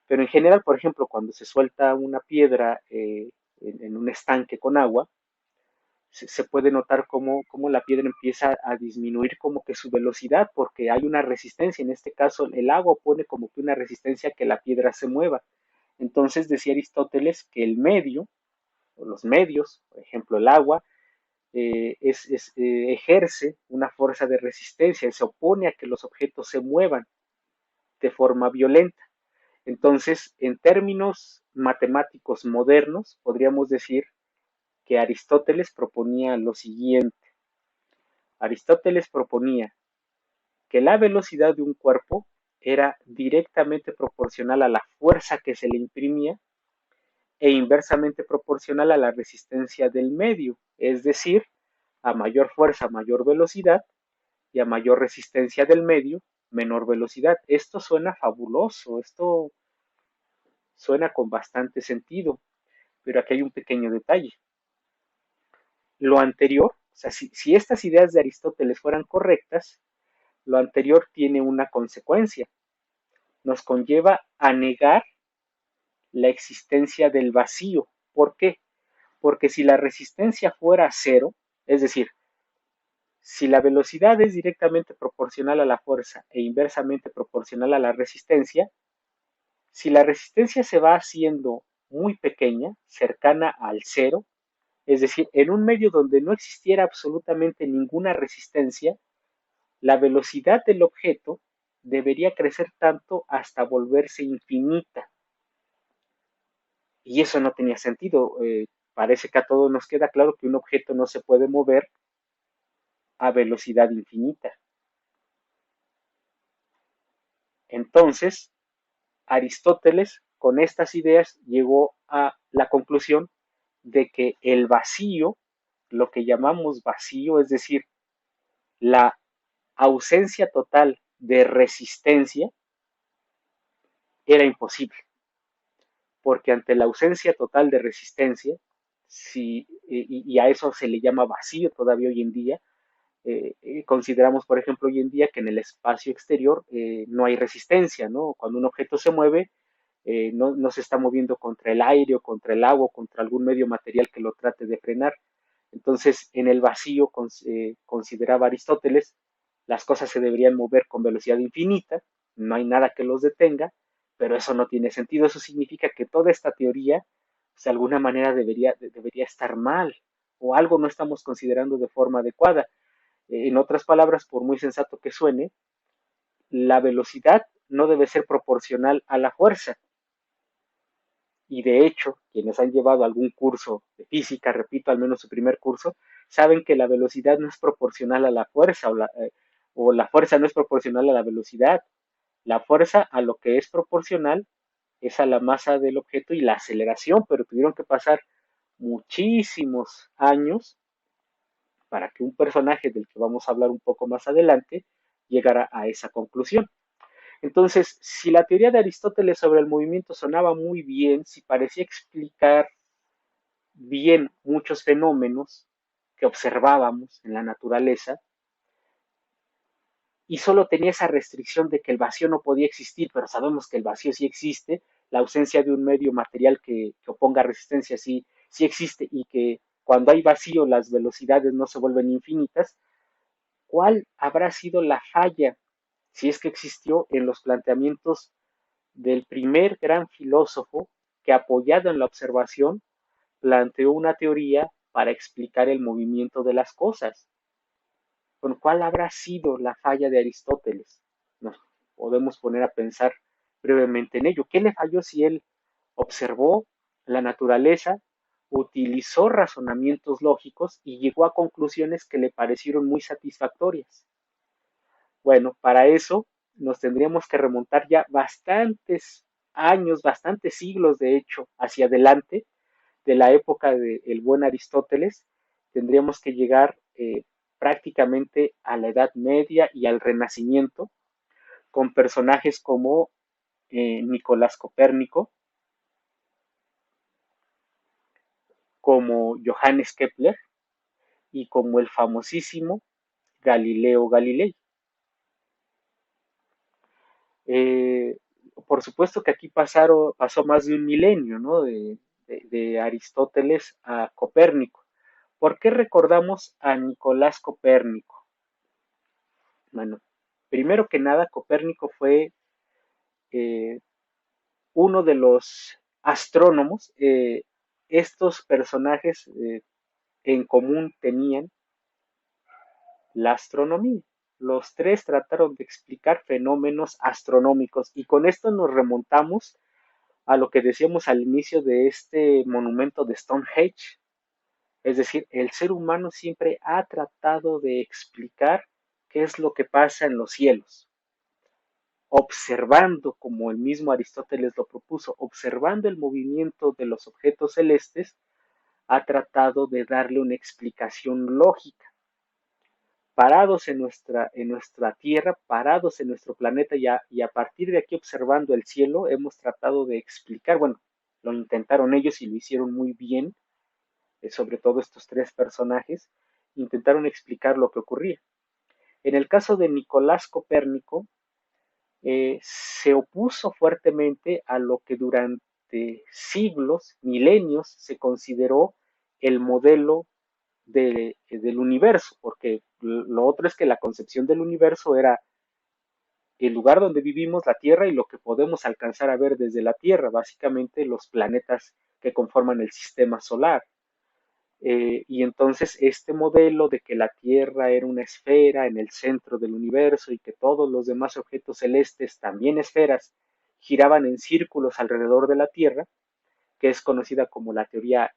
S2: Pero en general, por ejemplo, cuando se suelta una piedra en un estanque con agua, se puede notar cómo la piedra empieza a disminuir como que su velocidad, porque hay una resistencia. En este caso, el agua pone como que una resistencia a que la piedra se mueva. Entonces decía Aristóteles que el medio, o los medios, por ejemplo el agua, ejerce una fuerza de resistencia, se opone a que los objetos se muevan de forma violenta. Entonces, en términos matemáticos modernos, podríamos decir que Aristóteles proponía lo siguiente. Aristóteles proponía que la velocidad de un cuerpo era directamente proporcional a la fuerza que se le imprimía e inversamente proporcional a la resistencia del medio, es decir, a mayor fuerza, mayor velocidad, y a mayor resistencia del medio, menor velocidad. Esto suena fabuloso, esto suena con bastante sentido, pero aquí hay un pequeño detalle. Lo anterior, o sea, si estas ideas de Aristóteles fueran correctas, lo anterior tiene una consecuencia. Nos conlleva a negar la existencia del vacío. ¿Por qué? Porque si la resistencia fuera cero, es decir, si la velocidad es directamente proporcional a la fuerza e inversamente proporcional a la resistencia, si la resistencia se va haciendo muy pequeña, cercana al cero, es decir, en un medio donde no existiera absolutamente ninguna resistencia, la velocidad del objeto debería crecer tanto hasta volverse infinita. Y eso no tenía sentido. Parece que a todos nos queda claro que un objeto no se puede mover a velocidad infinita. Entonces, Aristóteles, con estas ideas, llegó a la conclusión de que el vacío, lo que llamamos vacío, es decir, la ausencia total de resistencia, era imposible, porque ante la ausencia total de resistencia, y a eso se le llama vacío todavía hoy en día, consideramos, por ejemplo, hoy en día que en el espacio exterior no hay resistencia, ¿no? Cuando un objeto se mueve, no se está moviendo contra el aire o contra el agua o contra algún medio material que lo trate de frenar. Entonces, en el vacío, consideraba Aristóteles, las cosas se deberían mover con velocidad infinita, no hay nada que los detenga, pero eso no tiene sentido. Eso significa que toda esta teoría, pues, de alguna manera, debería estar mal, o algo no estamos considerando de forma adecuada. En otras palabras, por muy sensato que suene, la velocidad no debe ser proporcional a la fuerza. Y de hecho, quienes han llevado algún curso de física, repito, al menos su primer curso, saben que la velocidad no es proporcional a la fuerza o la fuerza no es proporcional a la velocidad. La fuerza a lo que es proporcional es a la masa del objeto y la aceleración, pero tuvieron que pasar muchísimos años para que un personaje del que vamos a hablar un poco más adelante llegara a esa conclusión. Entonces, si la teoría de Aristóteles sobre el movimiento sonaba muy bien, si parecía explicar bien muchos fenómenos que observábamos en la naturaleza, y solo tenía esa restricción de que el vacío no podía existir, pero sabemos que el vacío sí existe, la ausencia de un medio material que oponga resistencia sí existe, y que cuando hay vacío las velocidades no se vuelven infinitas. ¿Cuál habrá sido la falla, si es que existió, en los planteamientos del primer gran filósofo que, apoyado en la observación, planteó una teoría para explicar el movimiento de las cosas. Bueno, ¿cuál habrá sido la falla de Aristóteles? Nos podemos poner a pensar brevemente en ello. ¿Qué le falló si él observó la naturaleza, utilizó razonamientos lógicos y llegó a conclusiones que le parecieron muy satisfactorias? Bueno, para eso nos tendríamos que remontar ya bastantes años, bastantes siglos de hecho, hacia adelante, de la época del buen Aristóteles, tendríamos que llegar prácticamente a la Edad Media y al Renacimiento, con personajes como Nicolás Copérnico, como Johannes Kepler y como el famosísimo Galileo Galilei. Eh, por supuesto que aquí pasó más de un milenio, ¿no? De Aristóteles a Copérnico. ¿Por qué recordamos a Nicolás Copérnico? Bueno, primero que nada, Copérnico fue eh, uno de los astrónomos. Estos personajes en común tenían la astronomía. Los tres trataron de explicar fenómenos astronómicos y con esto nos remontamos a lo que decíamos al inicio de este monumento de Stonehenge. Es decir, el ser humano siempre ha tratado de explicar qué es lo que pasa en los cielos, observando, como el mismo Aristóteles lo propuso, observando el movimiento de los objetos celestes, ha tratado de darle una explicación lógica. Parados en nuestra Tierra, parados en nuestro planeta y a partir de aquí observando el cielo, hemos tratado de explicar, bueno, lo intentaron ellos y lo hicieron muy bien, sobre todo estos tres personajes, intentaron explicar lo que ocurría. En el caso de Nicolás Copérnico, se opuso fuertemente a lo que durante siglos, milenios, se consideró el modelo del universo, porque lo otro es que la concepción del universo era el lugar donde vivimos, la Tierra, y lo que podemos alcanzar a ver desde la Tierra, básicamente los planetas que conforman el sistema solar. Y entonces este modelo de que la Tierra era una esfera en el centro del universo y que todos los demás objetos celestes, también esferas, giraban en círculos alrededor de la Tierra, que es conocida como la teoría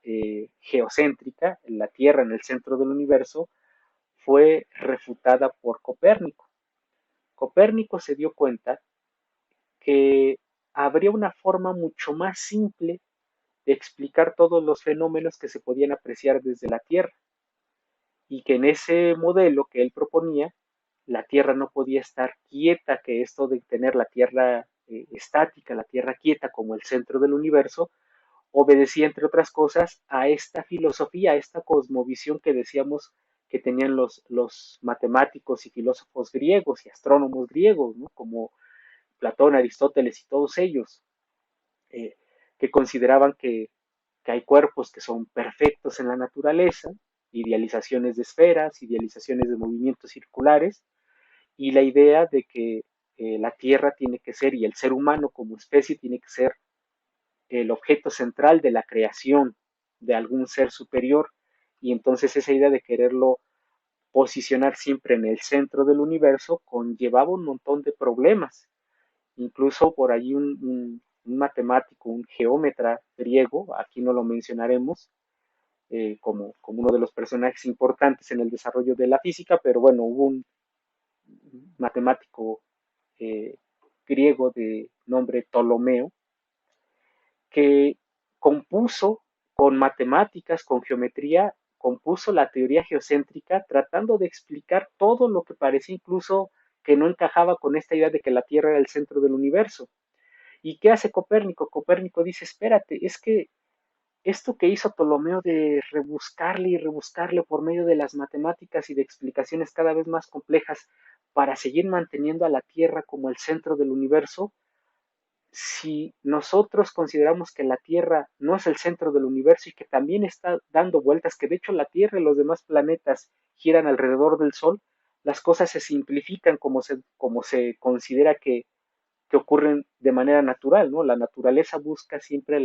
S2: geocéntrica, la Tierra en el centro del universo, fue refutada por Copérnico. Copérnico se dio cuenta que habría una forma mucho más simple de explicar todos los fenómenos que se podían apreciar desde la Tierra y que en ese modelo que él proponía, la Tierra no podía estar quieta, que esto de tener la Tierra estática, la Tierra quieta como el centro del universo, obedecía, entre otras cosas, a esta filosofía, a esta cosmovisión que decíamos que tenían los matemáticos y filósofos griegos y astrónomos griegos, ¿no? Como Platón, Aristóteles y todos ellos, eh, que consideraban que hay cuerpos que son perfectos en la naturaleza, idealizaciones de esferas, idealizaciones de movimientos circulares, y la idea de que la Tierra tiene que ser, y el ser humano como especie tiene que ser el objeto central de la creación de algún ser superior, y entonces esa idea de quererlo posicionar siempre en el centro del universo conllevaba un montón de problemas. Incluso por allí un matemático, un geómetra griego, aquí no lo mencionaremos, como uno de los personajes importantes en el desarrollo de la física, pero bueno, hubo un matemático eh, griego de nombre Ptolomeo que compuso con matemáticas, con geometría, compuso la teoría geocéntrica tratando de explicar todo lo que parecía incluso que no encajaba con esta idea de que la Tierra era el centro del universo. ¿Y qué hace Copérnico? Copérnico dice, espérate, es que esto que hizo Ptolomeo de rebuscarle y rebuscarle por medio de las matemáticas y de explicaciones cada vez más complejas para seguir manteniendo a la Tierra como el centro del universo, si nosotros consideramos que la Tierra no es el centro del universo y que también está dando vueltas, que de hecho la Tierra y los demás planetas giran alrededor del Sol, las cosas se simplifican como se considera que ocurren de manera natural, ¿no? La naturaleza busca siempre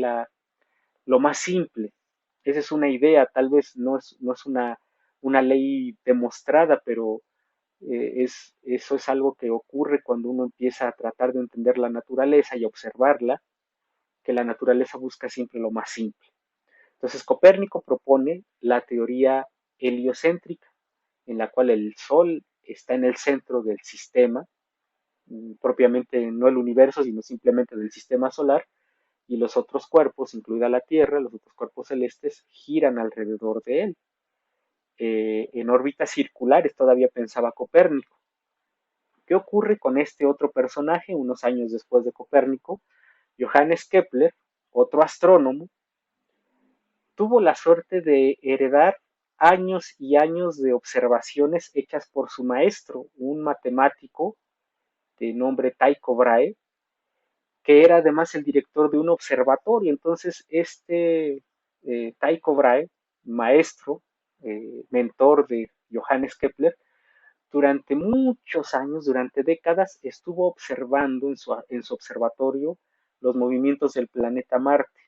S2: lo más simple. Esa es una idea, tal vez no es una ley demostrada, pero eso es algo que ocurre cuando uno empieza a tratar de entender la naturaleza y observarla, que la naturaleza busca siempre lo más simple. Entonces Copérnico propone la teoría heliocéntrica, en la cual el Sol está en el centro del sistema, propiamente no el universo, sino simplemente del sistema solar, y los otros cuerpos, incluida la Tierra, los otros cuerpos celestes, giran alrededor de él. En órbitas circulares todavía pensaba Copérnico. ¿Qué ocurre con este otro personaje unos años después de Copérnico? Johannes Kepler, otro astrónomo, tuvo la suerte de heredar años y años de observaciones hechas por su maestro, un matemático de nombre Tycho Brahe, que era además el director de un observatorio. Entonces, Tycho Brahe, maestro, mentor de Johannes Kepler, durante muchos años, durante décadas, estuvo observando en su observatorio los movimientos del planeta Marte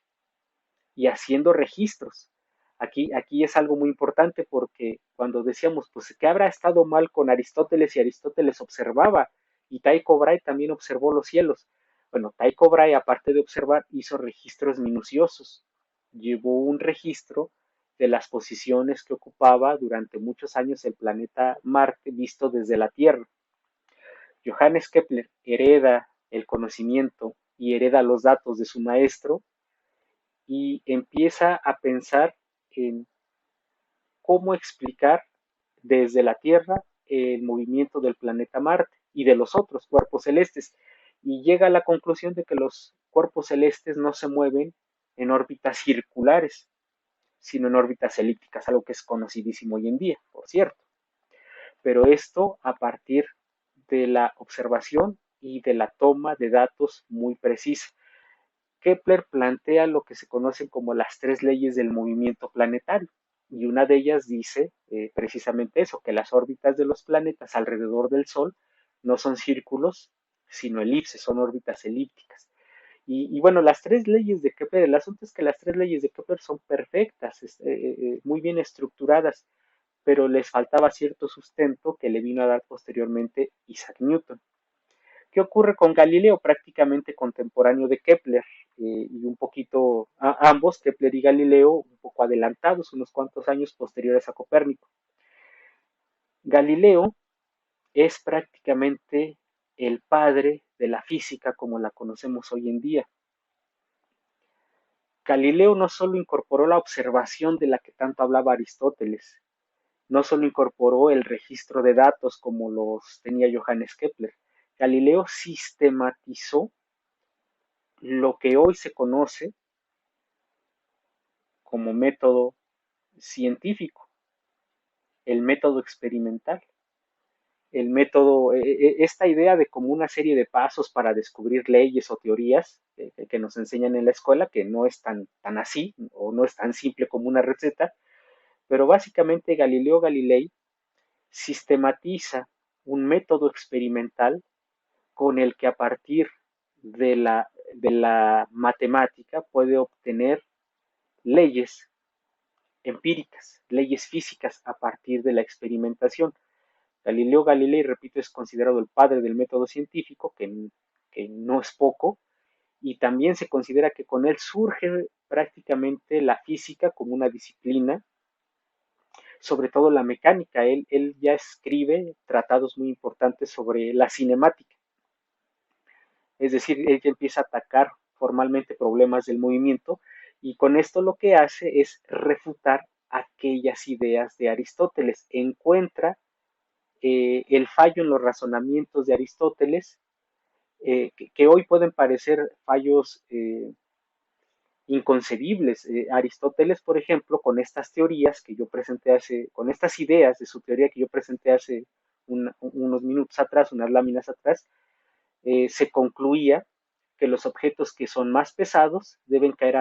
S2: y haciendo registros. Aquí es algo muy importante porque cuando decíamos, pues, ¿qué habrá estado mal con Aristóteles? Y Aristóteles observaba, y Tycho Brahe también observó los cielos. Bueno, Tycho Brahe, aparte de observar, hizo registros minuciosos. Llevó un registro de las posiciones que ocupaba durante muchos años el planeta Marte visto desde la Tierra. Johannes Kepler hereda el conocimiento y hereda los datos de su maestro y empieza a pensar en cómo explicar desde la Tierra el movimiento del planeta Marte y de los otros cuerpos celestes. Y llega a la conclusión de que los cuerpos celestes no se mueven en órbitas circulares, sino en órbitas elípticas, algo que es conocidísimo hoy en día, por cierto. Pero esto a partir de la observación y de la toma de datos muy precisa. Kepler plantea lo que se conocen como las tres leyes del movimiento planetario, y una de ellas dice precisamente eso, que las órbitas de los planetas alrededor del Sol no son círculos, sino elipses, son órbitas elípticas. Y bueno, las tres leyes de Kepler, el asunto es que las tres leyes de Kepler son perfectas, muy bien estructuradas, pero les faltaba cierto sustento que le vino a dar posteriormente Isaac Newton. ¿Qué ocurre con Galileo? Prácticamente contemporáneo de Kepler, y un poquito, ambos, Kepler y Galileo, un poco adelantados, unos cuantos años posteriores a Copérnico. Galileo es prácticamente el padre de la física como la conocemos hoy en día. Galileo no solo incorporó la observación de la que tanto hablaba Aristóteles, no solo incorporó el registro de datos como los tenía Johannes Kepler, Galileo sistematizó lo que hoy se conoce como método científico, el método experimental, esta idea de como una serie de pasos para descubrir leyes o teorías que nos enseñan en la escuela, que no es tan así o no es tan simple como una receta, pero básicamente Galileo Galilei sistematiza un método experimental con el que a partir de la matemática puede obtener leyes empíricas, leyes físicas a partir de la experimentación. Galileo Galilei, repito, es considerado el padre del método científico, que no es poco, y también se considera que con él surge prácticamente la física como una disciplina, sobre todo la mecánica. Él ya escribe tratados muy importantes sobre la cinemática, es decir, él ya empieza a atacar formalmente problemas del movimiento y con esto lo que hace es refutar aquellas ideas de Aristóteles. Encuentra el fallo en los razonamientos de Aristóteles, que hoy pueden parecer fallos inconcebibles. Aristóteles, por ejemplo, con estas teorías que yo presenté con estas ideas de su teoría que yo presenté hace unos minutos atrás, unas láminas atrás, se concluía que los objetos que son más pesados deben caer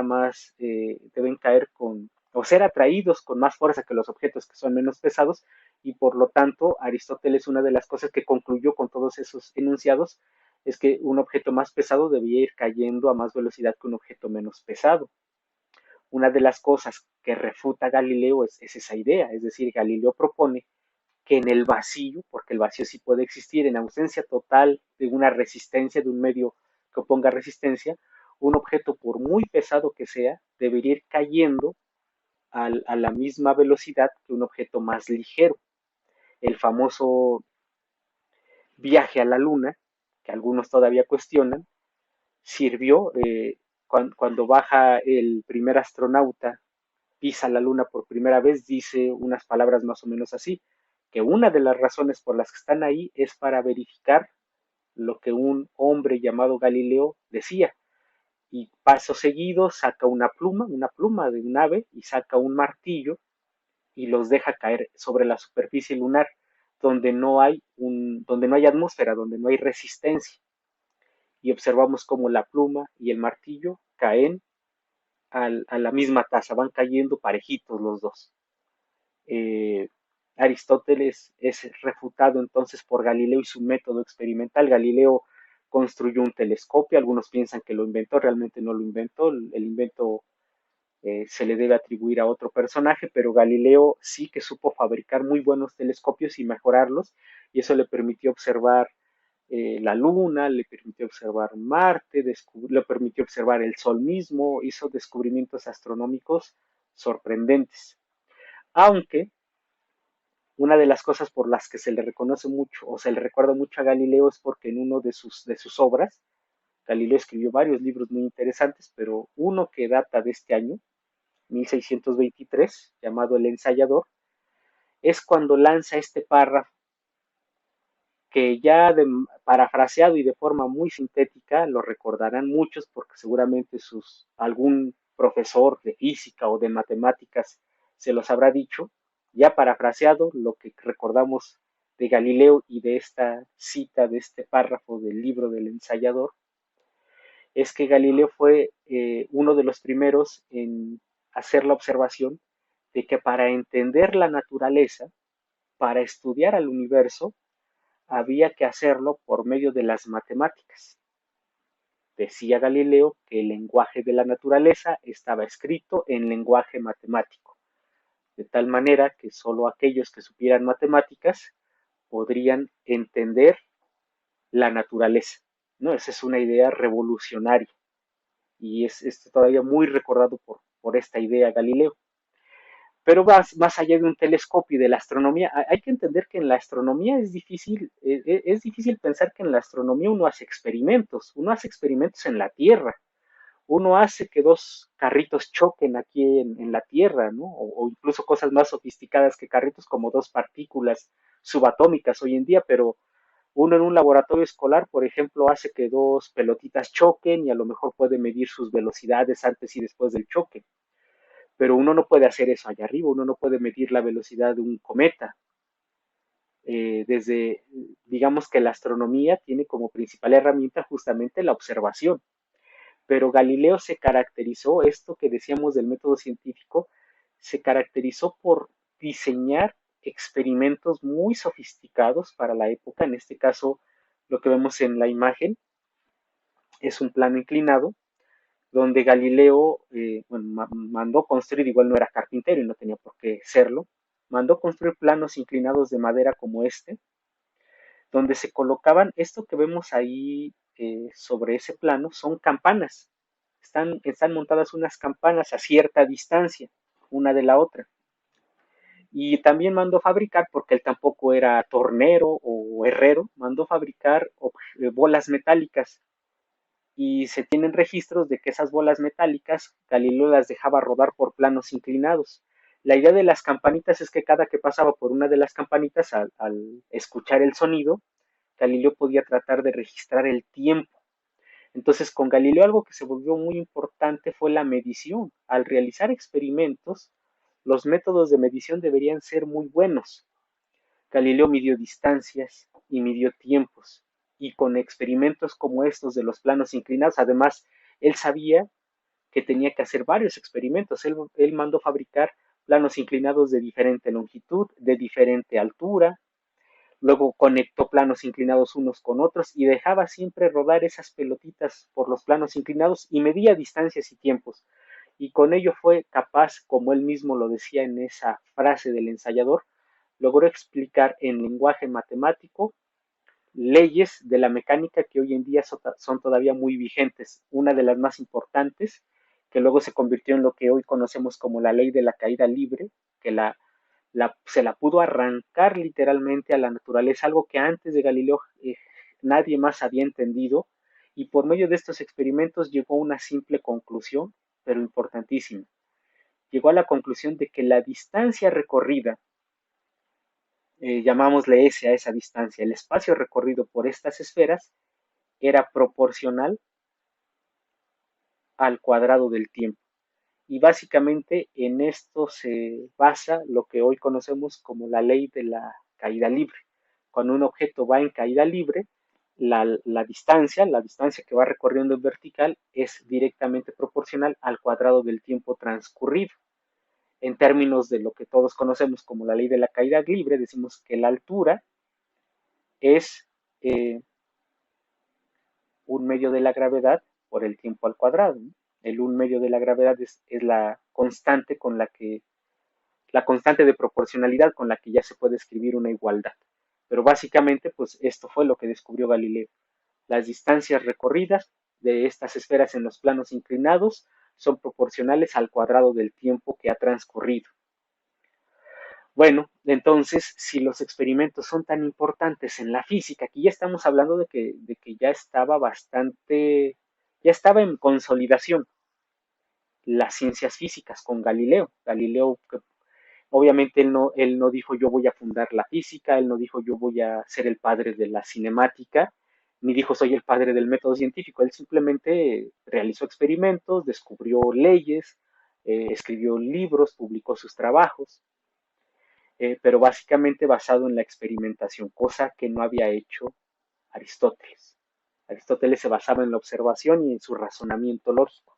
S2: o ser atraídos con más fuerza que los objetos que son menos pesados, y por lo tanto Aristóteles, una de las cosas que concluyó con todos esos enunciados es que un objeto más pesado debía ir cayendo a más velocidad que un objeto menos pesado. Una de las cosas que refuta Galileo es esa idea, es decir, Galileo propone que en el vacío, porque el vacío sí puede existir, en ausencia total de una resistencia, de un medio que oponga resistencia, un objeto, por muy pesado que sea, debería ir cayendo a la misma velocidad que un objeto más ligero. El famoso viaje a la Luna, que algunos todavía cuestionan, sirvió cuando baja el primer astronauta, pisa la Luna por primera vez, dice unas palabras más o menos así, que una de las razones por las que están ahí es para verificar lo que un hombre llamado Galileo decía. Y paso seguido saca una pluma de un ave y saca un martillo y los deja caer sobre la superficie lunar donde no hay atmósfera, donde no hay resistencia. Y observamos cómo la pluma y el martillo caen a la misma tasa, van cayendo parejitos los dos. Eh, Aristóteles es refutado entonces por Galileo y su método experimental. Galileo construyó un telescopio, algunos piensan que lo inventó, realmente no lo inventó, el invento se le debe atribuir a otro personaje, pero Galileo sí que supo fabricar muy buenos telescopios y mejorarlos, y eso le permitió observar la Luna, le permitió observar Marte, le permitió observar el Sol mismo, hizo descubrimientos astronómicos sorprendentes. Aunque una de las cosas por las que se le reconoce mucho o se le recuerda mucho a Galileo es porque en uno de sus obras, Galileo escribió varios libros muy interesantes, pero uno que data de este año, 1623, llamado El Ensayador, es cuando lanza este párrafo que ya parafraseado y de forma muy sintética lo recordarán muchos porque seguramente algún profesor de física o de matemáticas se los habrá dicho, ya parafraseado lo que recordamos de Galileo y de esta cita, de este párrafo del libro del ensayador, es que Galileo fue uno de los primeros en hacer la observación de que para entender la naturaleza, para estudiar al universo, había que hacerlo por medio de las matemáticas. Decía Galileo que el lenguaje de la naturaleza estaba escrito en lenguaje matemático, de tal manera que solo aquellos que supieran matemáticas podrían entender la naturaleza. ¿No? Esa es una idea revolucionaria y es todavía muy recordado por esta idea Galileo. Pero más allá de un telescopio y de la astronomía, hay que entender que en la astronomía es difícil pensar que en la astronomía uno hace experimentos en la Tierra, uno hace que dos carritos choquen aquí en la Tierra, ¿no? O incluso cosas más sofisticadas que carritos como dos partículas subatómicas hoy en día, pero uno en un laboratorio escolar, por ejemplo, hace que dos pelotitas choquen y a lo mejor puede medir sus velocidades antes y después del choque, pero uno no puede hacer eso allá arriba, uno no puede medir la velocidad de un cometa. Digamos que la astronomía tiene como principal herramienta justamente la observación, pero Galileo se caracterizó, esto que decíamos del método científico, se caracterizó por diseñar experimentos muy sofisticados para la época, en este caso lo que vemos en la imagen es un plano inclinado, donde Galileo bueno, mandó construir, igual no era carpintero y no tenía por qué serlo, mandó construir planos inclinados de madera como este, donde se colocaban, esto que vemos ahí sobre ese plano, son campanas. Están montadas unas campanas a cierta distancia, una de la otra. Y también mandó fabricar, porque él tampoco era tornero o herrero, mandó fabricar bolas metálicas y se tienen registros de que esas bolas metálicas Galileo las dejaba rodar por planos inclinados. La idea de las campanitas es que cada que pasaba por una de las campanitas, al escuchar el sonido, Galileo podía tratar de registrar el tiempo. Entonces, con Galileo algo que se volvió muy importante fue la medición. Al realizar experimentos, los métodos de medición deberían ser muy buenos. Galileo midió distancias y midió tiempos, y con experimentos como estos de los planos inclinados, además, él sabía que tenía que hacer varios experimentos. Él mandó fabricar planos inclinados de diferente longitud, de diferente altura, luego conectó planos inclinados unos con otros y dejaba siempre rodar esas pelotitas por los planos inclinados y medía distancias y tiempos. y con ello fue capaz, como él mismo lo decía en esa frase del ensayador, logró explicar en lenguaje matemático leyes de la mecánica que hoy en día son todavía muy vigentes. Una de las más importantes, que luego se convirtió en lo que hoy conocemos como la ley de la caída libre, que se la pudo arrancar literalmente a la naturaleza, algo que antes de Galileo nadie más había entendido, y por medio de estos experimentos llegó a una simple conclusión, pero importantísima. Llegó a la conclusión de que la distancia recorrida, llamámosle S a esa distancia, el espacio recorrido por estas esferas, era proporcional al cuadrado del tiempo. Y básicamente en esto se basa lo que hoy conocemos como la ley de la caída libre. Cuando un objeto va en caída libre, la distancia que va recorriendo en vertical es directamente proporcional al cuadrado del tiempo transcurrido. En términos de lo que todos conocemos como la ley de la caída libre, decimos que la altura es eh, un medio de la gravedad por el tiempo al cuadrado, ¿no? El un medio de la gravedad es la constante con la constante de proporcionalidad con la que ya se puede escribir una igualdad. Pero básicamente, pues esto fue lo que descubrió Galileo. Las distancias recorridas de estas esferas en los planos inclinados son proporcionales al cuadrado del tiempo que ha transcurrido. Bueno, entonces, si los experimentos son tan importantes en la física, aquí ya estamos hablando de que ya estaba ya estaba en consolidación las ciencias físicas con Galileo. Galileo, obviamente él no dijo yo voy a fundar la física, él no dijo yo voy a ser el padre de la cinemática, ni dijo soy el padre del método científico, él simplemente realizó experimentos, descubrió leyes, escribió libros, publicó sus trabajos, pero básicamente basado en la experimentación, cosa que no había hecho Aristóteles. Aristóteles se basaba en la observación y en su razonamiento lógico.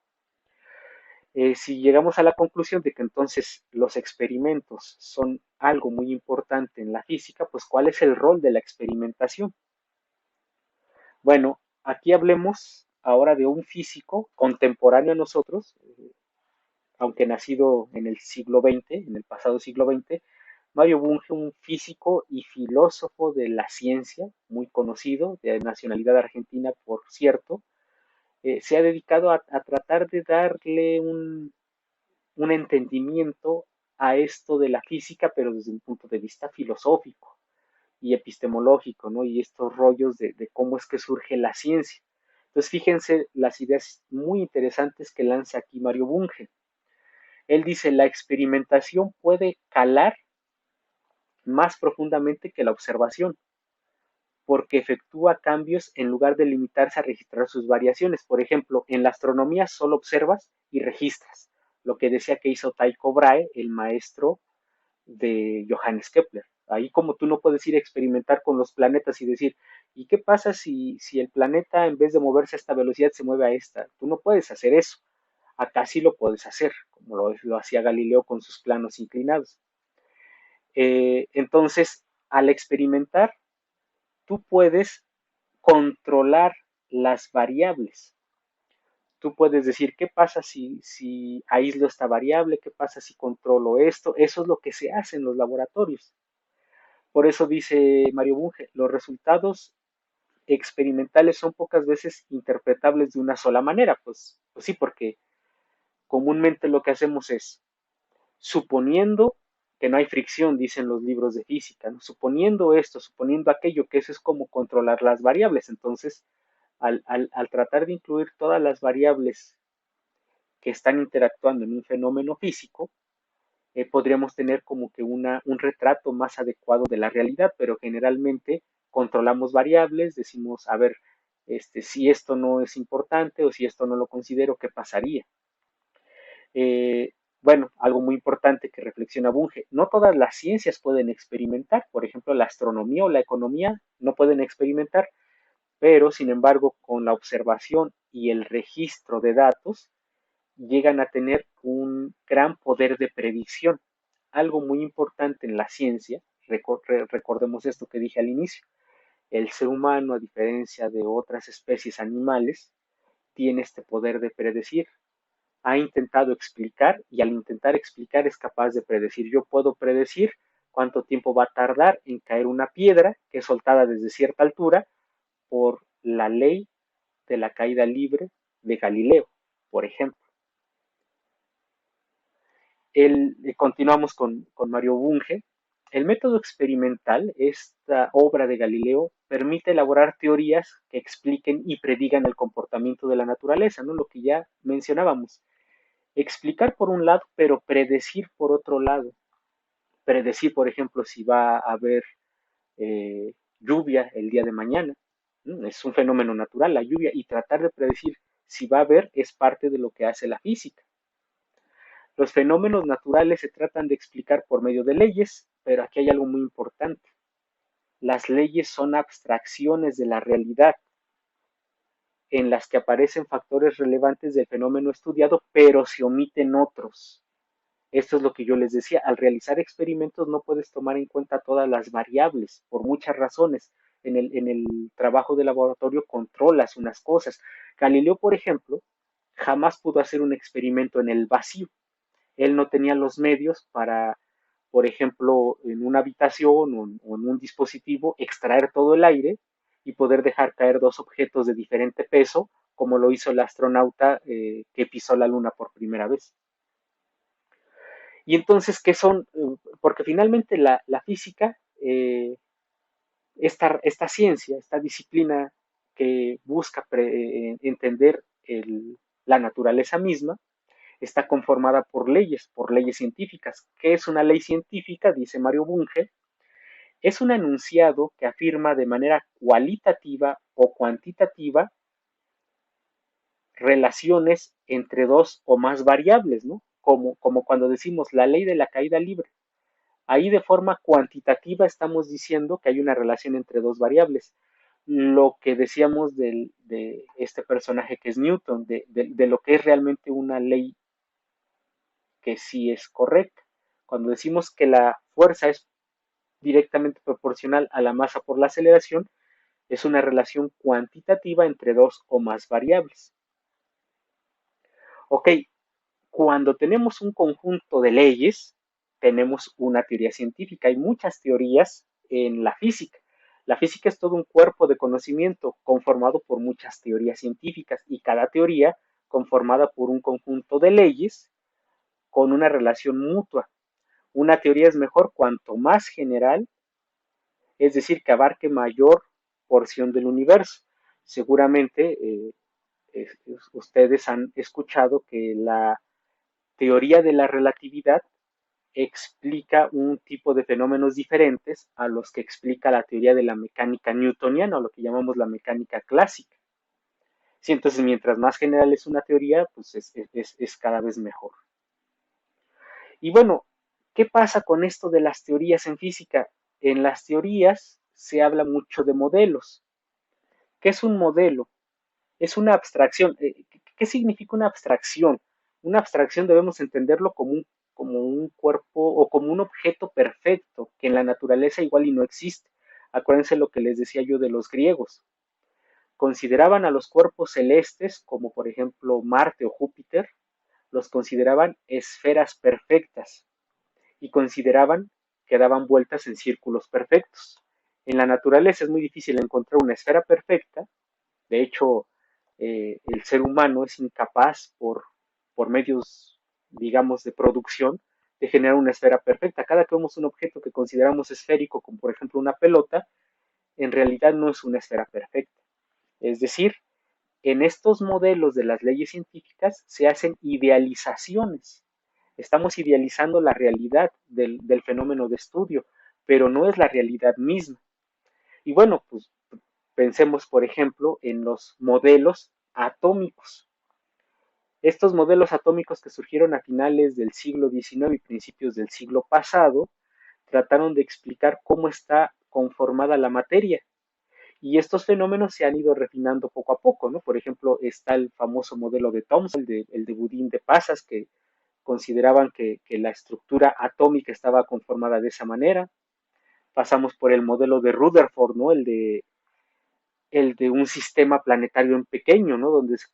S2: Si llegamos a la conclusión de que entonces los experimentos son algo muy importante en la física, pues ¿cuál es el rol de la experimentación? Bueno, aquí hablemos ahora de un físico contemporáneo a nosotros, aunque nacido en el siglo XX, en el pasado siglo XX, Mario Bunge, un físico y filósofo de la ciencia, muy conocido, de nacionalidad argentina, por cierto, se ha dedicado a tratar de darle un entendimiento a esto de la física, pero desde un punto de vista filosófico y epistemológico, ¿no? Y estos rollos de cómo es que surge la ciencia. Entonces, fíjense las ideas muy interesantes que lanza aquí Mario Bunge. Él dice, la experimentación puede calar más profundamente que la observación, porque efectúa cambios en lugar de limitarse a registrar sus variaciones. Por ejemplo, en la astronomía solo observas y registras, lo que decía que hizo Tycho Brahe, el maestro de Johannes Kepler. Ahí como tú no puedes ir a experimentar con los planetas y decir, ¿y qué pasa si el planeta en vez de moverse a esta velocidad se mueve a esta? Tú no puedes hacer eso. Acá sí lo puedes hacer, como lo hacía Galileo con sus planos inclinados. Entonces, al experimentar, tú puedes controlar las variables. Tú puedes decir, ¿qué pasa si aíslo esta variable? ¿Qué pasa si controlo esto? Eso es lo que se hace en los laboratorios. Por eso dice Mario Bunge, los resultados experimentales son pocas veces interpretables de una sola manera. Pues sí, porque comúnmente lo que hacemos es, suponiendo que no hay fricción, dicen los libros de física, ¿no? Suponiendo esto, suponiendo aquello, que eso es como controlar las variables. Entonces, al tratar de incluir todas las variables que están interactuando en un fenómeno físico, podríamos tener como que un retrato más adecuado de la realidad, pero generalmente controlamos variables, decimos, a ver, si esto no es importante o si esto no lo considero, ¿qué pasaría? Eh, bueno, algo muy importante que reflexiona Bunge, no todas las ciencias pueden experimentar, por ejemplo, la astronomía o la economía no pueden experimentar, pero sin embargo, con la observación y el registro de datos, llegan a tener un gran poder de predicción. Algo muy importante en la ciencia, recordemos esto que dije al inicio, el ser humano, a diferencia de otras especies animales, tiene este poder de predecir. ha intentado explicar y al intentar explicar es capaz de predecir. Yo puedo predecir cuánto tiempo va a tardar en caer una piedra que es soltada desde cierta altura por la ley de la caída libre de Galileo, por ejemplo. Continuamos con Mario Bunge. El método experimental, esta obra de Galileo, permite elaborar teorías que expliquen y predigan el comportamiento de la naturaleza, ¿no? Lo que ya mencionábamos. Explicar por un lado, pero predecir por otro lado. Predecir, por ejemplo, si va a haber lluvia el día de mañana. Es un fenómeno natural, la lluvia, y tratar de predecir si va a haber es parte de lo que hace la física. Los fenómenos naturales se tratan de explicar por medio de leyes, pero aquí hay algo muy importante. Las leyes son abstracciones de la realidad en las que aparecen factores relevantes del fenómeno estudiado, pero se omiten otros. Esto es lo que yo les decía, al realizar experimentos no puedes tomar en cuenta todas las variables, por muchas razones. En el trabajo de laboratorio controlas unas cosas. Galileo, por ejemplo, jamás pudo hacer un experimento en el vacío. Él no tenía los medios para, por ejemplo, en una habitación o en un dispositivo, extraer todo el aire y poder dejar caer dos objetos de diferente peso, como lo hizo el astronauta que pisó la Luna por primera vez. Y entonces, ¿qué son? Porque finalmente la física, esta ciencia, esta disciplina que busca entender la naturaleza misma, está conformada por leyes científicas. ¿Qué es una ley científica? Dice Mario Bunge. Es un enunciado que afirma de manera cualitativa o cuantitativa relaciones entre dos o más variables, ¿no? Como cuando decimos la ley de la caída libre. Ahí de forma cuantitativa estamos diciendo que hay una relación entre dos variables. Lo que decíamos de este personaje que es Newton, de lo que es realmente una ley que sí es correcta. Cuando decimos que la fuerza es directamente proporcional a la masa por la aceleración, es una relación cuantitativa entre dos o más variables. Ok, cuando tenemos un conjunto de leyes, tenemos una teoría científica. Hay muchas teorías en la física. La física es todo un cuerpo de conocimiento conformado por muchas teorías científicas y cada teoría conformada por un conjunto de leyes con una relación mutua. Una teoría es mejor cuanto más general, es decir, que abarque mayor porción del universo. Seguramente ustedes han escuchado que la teoría de la relatividad explica un tipo de fenómenos diferentes a los que explica la teoría de la mecánica newtoniana o lo que llamamos la mecánica clásica. Sí, entonces mientras más general es una teoría, pues es cada vez mejor. Y bueno, ¿qué pasa con esto de las teorías en física? En las teorías se habla mucho de modelos. ¿Qué es un modelo? Es una abstracción. ¿Qué significa una abstracción? Una abstracción debemos entenderlo como un cuerpo o como un objeto perfecto que en la naturaleza igual y no existe. Acuérdense lo que les decía yo de los griegos. Consideraban a los cuerpos celestes, como por ejemplo Marte o Júpiter, los consideraban esferas perfectas y consideraban que daban vueltas en círculos perfectos. En la naturaleza es muy difícil encontrar una esfera perfecta. De hecho, el ser humano es incapaz por medios, digamos, de producción, de generar una esfera perfecta. Cada que vemos un objeto que consideramos esférico, como por ejemplo una pelota, en realidad no es una esfera perfecta. Es decir, en estos modelos de las leyes científicas se hacen idealizaciones. Estamos idealizando la realidad del fenómeno de estudio, pero no es la realidad misma. Y bueno, pues pensemos, por ejemplo, en los modelos atómicos. Estos modelos atómicos que surgieron a finales del siglo XIX y principios del siglo pasado trataron de explicar cómo está conformada la materia. Y estos fenómenos se han ido refinando poco a poco, ¿no? Por ejemplo, está el famoso modelo de Thomson, el de Budín de Pasas, que consideraban que la estructura atómica estaba conformada de esa manera. Pasamos por el modelo de Rutherford, ¿no? el de un sistema planetario en pequeño, ¿no? Donde se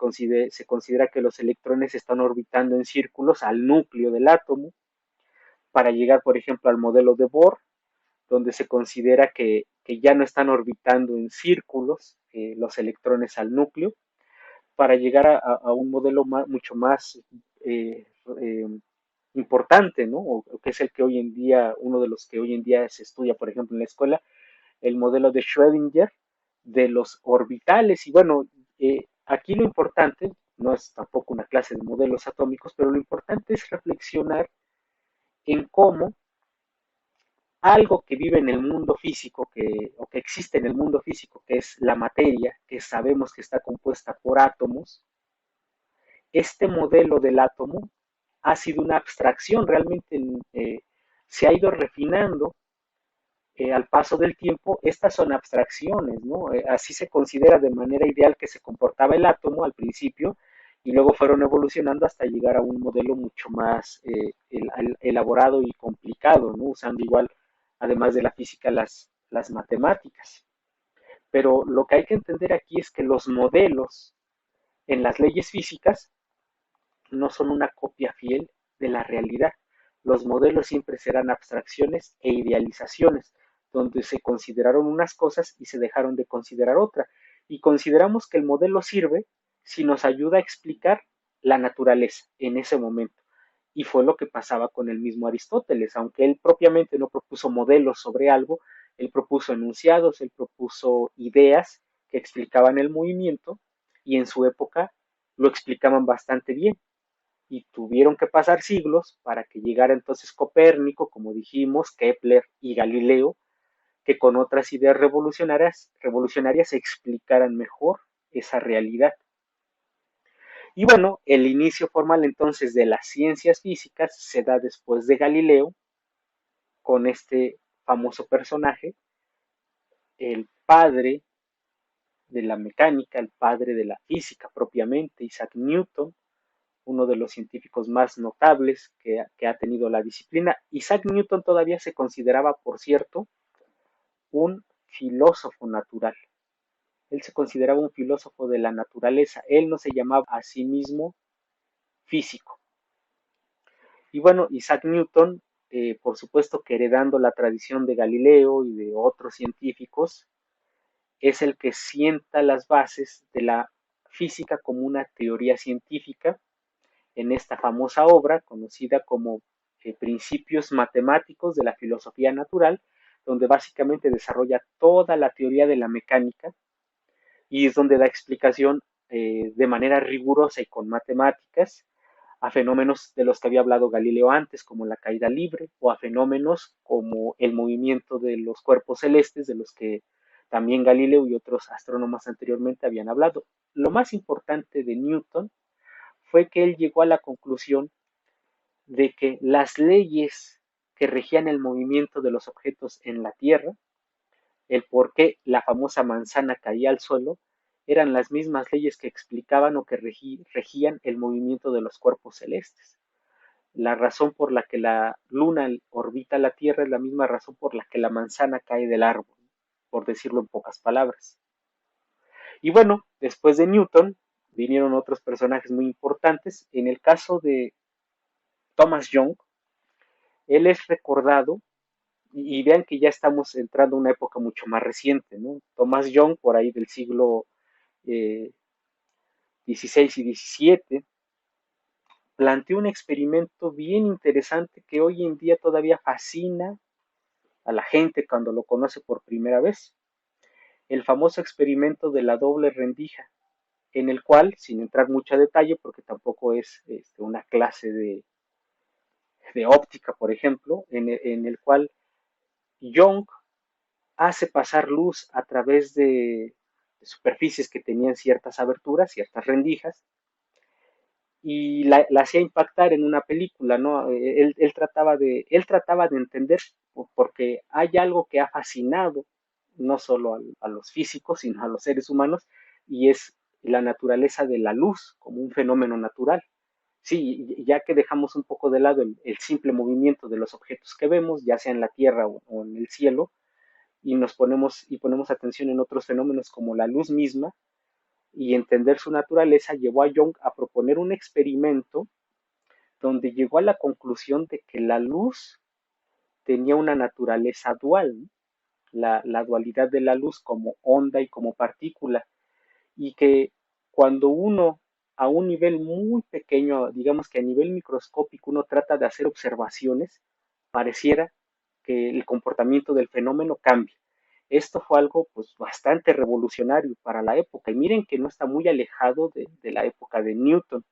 S2: considera que los electrones están orbitando en círculos al núcleo del átomo, para llegar, por ejemplo, al modelo de Bohr, donde se considera que ya no están orbitando en círculos los electrones al núcleo, para llegar a un modelo mucho más eh, eh, importante, ¿no? O que es el que hoy en día, uno de los que hoy en día se estudia, por ejemplo, en la escuela, el modelo de Schrödinger de los orbitales. Y bueno, aquí lo importante, no es tampoco una clase de modelos atómicos, pero lo importante es reflexionar en cómo algo que vive en el mundo físico, o que existe en el mundo físico, que es la materia, que sabemos que está compuesta por átomos, este modelo del átomo ha sido una abstracción, realmente se ha ido refinando al paso del tiempo. Estas son abstracciones, ¿no? Así se considera de manera ideal que se comportaba el átomo al principio, y luego fueron evolucionando hasta llegar a un modelo mucho más elaborado y complicado, ¿no? Usando igual, además de la física, las matemáticas. Pero lo que hay que entender aquí es que los modelos en las leyes físicas no son una copia fiel de la realidad. Los modelos siempre serán abstracciones e idealizaciones, donde se consideraron unas cosas y se dejaron de considerar otra. Y consideramos que el modelo sirve si nos ayuda a explicar la naturaleza en ese momento. Y fue lo que pasaba con el mismo Aristóteles, aunque él propiamente no propuso modelos sobre algo, él propuso enunciados, él propuso ideas que explicaban el movimiento, y en su época lo explicaban bastante bien, y tuvieron que pasar siglos para que llegara entonces Copérnico, como dijimos, Kepler y Galileo, que con otras ideas revolucionarias explicaran mejor esa realidad. Y bueno, el inicio formal entonces de las ciencias físicas se da después de Galileo, con este famoso personaje, el padre de la mecánica, el padre de la física propiamente, Isaac Newton, uno de los científicos más notables que ha tenido la disciplina. Isaac Newton todavía se consideraba, por cierto, un filósofo natural. Él se consideraba un filósofo de la naturaleza. Él no se llamaba a sí mismo físico. Y bueno, Isaac Newton, por supuesto que heredando la tradición de Galileo y de otros científicos, es el que sienta las bases de la física como una teoría científica en esta famosa obra conocida como Principios Matemáticos de la Filosofía Natural, donde básicamente desarrolla toda la teoría de la mecánica, y es donde da explicación de manera rigurosa y con matemáticas a fenómenos de los que había hablado Galileo antes, como la caída libre, o a fenómenos como el movimiento de los cuerpos celestes, de los que también Galileo y otros astrónomos anteriormente habían hablado. Lo más importante de Newton fue que él llegó a la conclusión de que las leyes que regían el movimiento de los objetos en la Tierra, el por qué la famosa manzana caía al suelo, eran las mismas leyes que explicaban o que regían el movimiento de los cuerpos celestes. La razón por la que la luna orbita la Tierra es la misma razón por la que la manzana cae del árbol, por decirlo en pocas palabras. Y bueno, después de Newton vinieron otros personajes muy importantes. En el caso de Thomas Young, él es recordado, y vean que ya estamos entrando a una época mucho más reciente, ¿no? Thomas Young, por ahí del siglo XVI y XVII, planteó un experimento bien interesante que hoy en día todavía fascina a la gente cuando lo conoce por primera vez. El famoso experimento de la doble rendija, en el cual, sin entrar mucho a detalle, porque tampoco es una clase de óptica, por ejemplo, en el cual Young hace pasar luz a través de superficies que tenían ciertas aberturas, ciertas rendijas, y la hacía impactar en una película, ¿no? Él trataba de entender, porque hay algo que ha fascinado no solo a los físicos, sino a los seres humanos, y es la naturaleza de la luz como un fenómeno natural. Sí, ya que dejamos un poco de lado el simple movimiento de los objetos que vemos, ya sea en la Tierra o en el cielo, y ponemos atención en otros fenómenos como la luz misma y entender su naturaleza, llevó a Young a proponer un experimento donde llegó a la conclusión de que la luz tenía una naturaleza dual, ¿no? La dualidad de la luz como onda y como partícula, y que cuando uno a un nivel muy pequeño, digamos que a nivel microscópico, uno trata de hacer observaciones, pareciera que el comportamiento del fenómeno cambia. Esto fue algo pues bastante revolucionario para la época y miren que no está muy alejado de la época de Newton.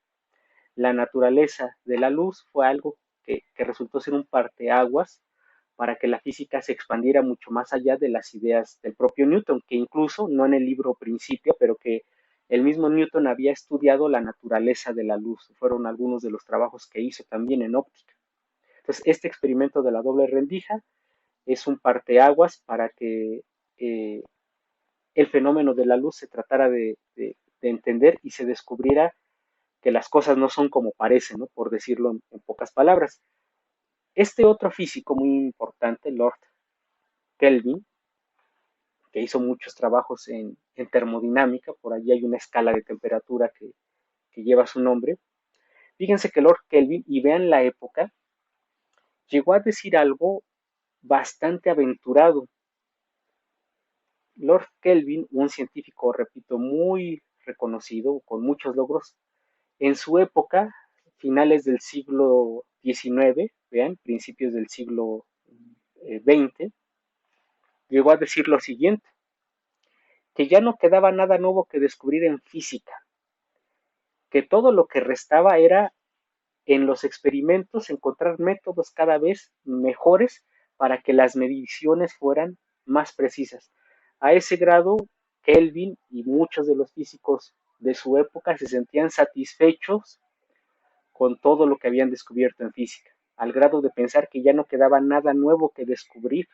S2: La naturaleza de la luz fue algo que resultó ser un parteaguas para que la física se expandiera mucho más allá de las ideas del propio Newton, que incluso, no en el libro Principia, pero que el mismo Newton había estudiado la naturaleza de la luz. Fueron algunos de los trabajos que hizo también en óptica. Entonces, este experimento de la doble rendija es un parteaguas para que eh, el fenómeno de la luz se tratara de entender y se descubriera que las cosas no son como parecen, ¿no? Por decirlo en pocas palabras. Este otro físico muy importante, Lord Kelvin, que hizo muchos trabajos en termodinámica, por allí hay una escala de temperatura que lleva su nombre. Fíjense que Lord Kelvin, y vean la época, llegó a decir algo bastante aventurado. Lord Kelvin, un científico, repito, muy reconocido, con muchos logros, en su época, finales del siglo XIX, vean, principios del siglo XX, llegó a decir lo siguiente, que ya no quedaba nada nuevo que descubrir en física, que todo lo que restaba era en los experimentos encontrar métodos cada vez mejores para que las mediciones fueran más precisas. A ese grado, Kelvin y muchos de los físicos de su época se sentían satisfechos con todo lo que habían descubierto en física, al grado de pensar que ya no quedaba nada nuevo que descubrir,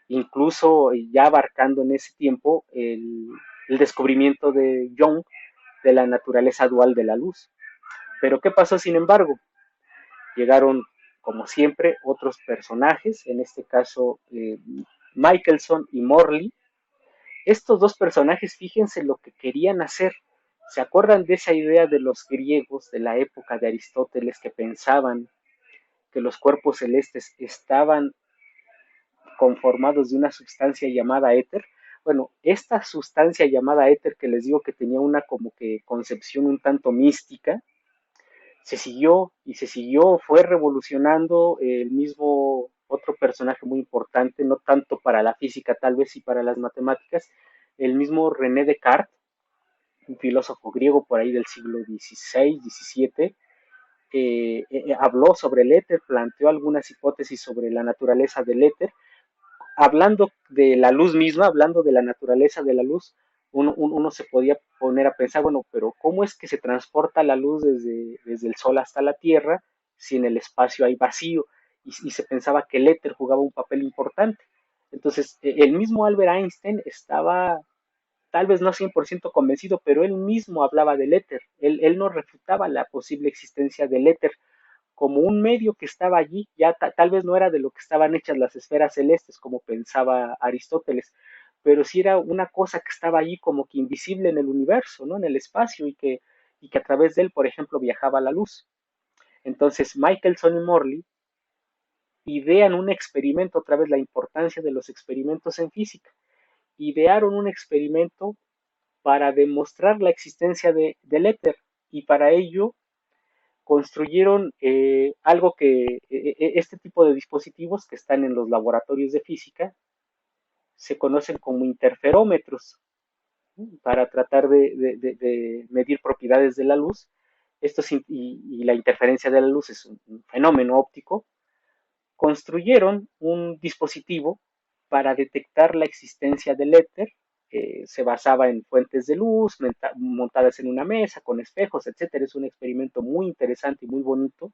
S2: incluso ya abarcando en ese tiempo el descubrimiento de Young de la naturaleza dual de la luz. Pero ¿qué pasó sin embargo? Llegaron, como siempre, otros personajes, en este caso Michelson y Morley. Estos dos personajes, fíjense lo que querían hacer. ¿Se acuerdan de esa idea de los griegos de la época de Aristóteles que pensaban que los cuerpos celestes estaban conformados de una sustancia llamada éter? Bueno, esta sustancia llamada éter que les digo que tenía una como que concepción un tanto mística, se siguió y se siguió, fue revolucionando el mismo otro personaje muy importante, no tanto para la física tal vez y para las matemáticas, el mismo René Descartes, un filósofo griego por ahí del siglo XVI, XVII, habló sobre el éter, planteó algunas hipótesis sobre la naturaleza del éter, hablando de la luz misma, hablando de la naturaleza de la luz, uno se podía poner a pensar, bueno, pero ¿cómo es que se transporta la luz desde el Sol hasta la Tierra si en el espacio hay vacío? Y se pensaba que el éter jugaba un papel importante. Entonces, el mismo Albert Einstein estaba tal vez no 100% convencido, pero él mismo hablaba del éter. Él no refutaba la posible existencia del éter como un medio que estaba allí, ya tal vez no era de lo que estaban hechas las esferas celestes, como pensaba Aristóteles, pero sí era una cosa que estaba allí como que invisible en el universo, ¿no? En el espacio, y que a través de él, por ejemplo, viajaba la luz. Entonces, Michelson y Morley idean un experimento, otra vez la importancia de los experimentos en física. Idearon un experimento para demostrar la existencia del éter, y para ello construyeron algo que este tipo de dispositivos que están en los laboratorios de física se conocen como interferómetros, ¿no? Para tratar de medir propiedades de la luz. Y la interferencia de la luz es un fenómeno óptico. Construyeron un dispositivo para detectar la existencia del éter. Se basaba en fuentes de luz montadas en una mesa con espejos, etcétera. Es un experimento muy interesante y muy bonito.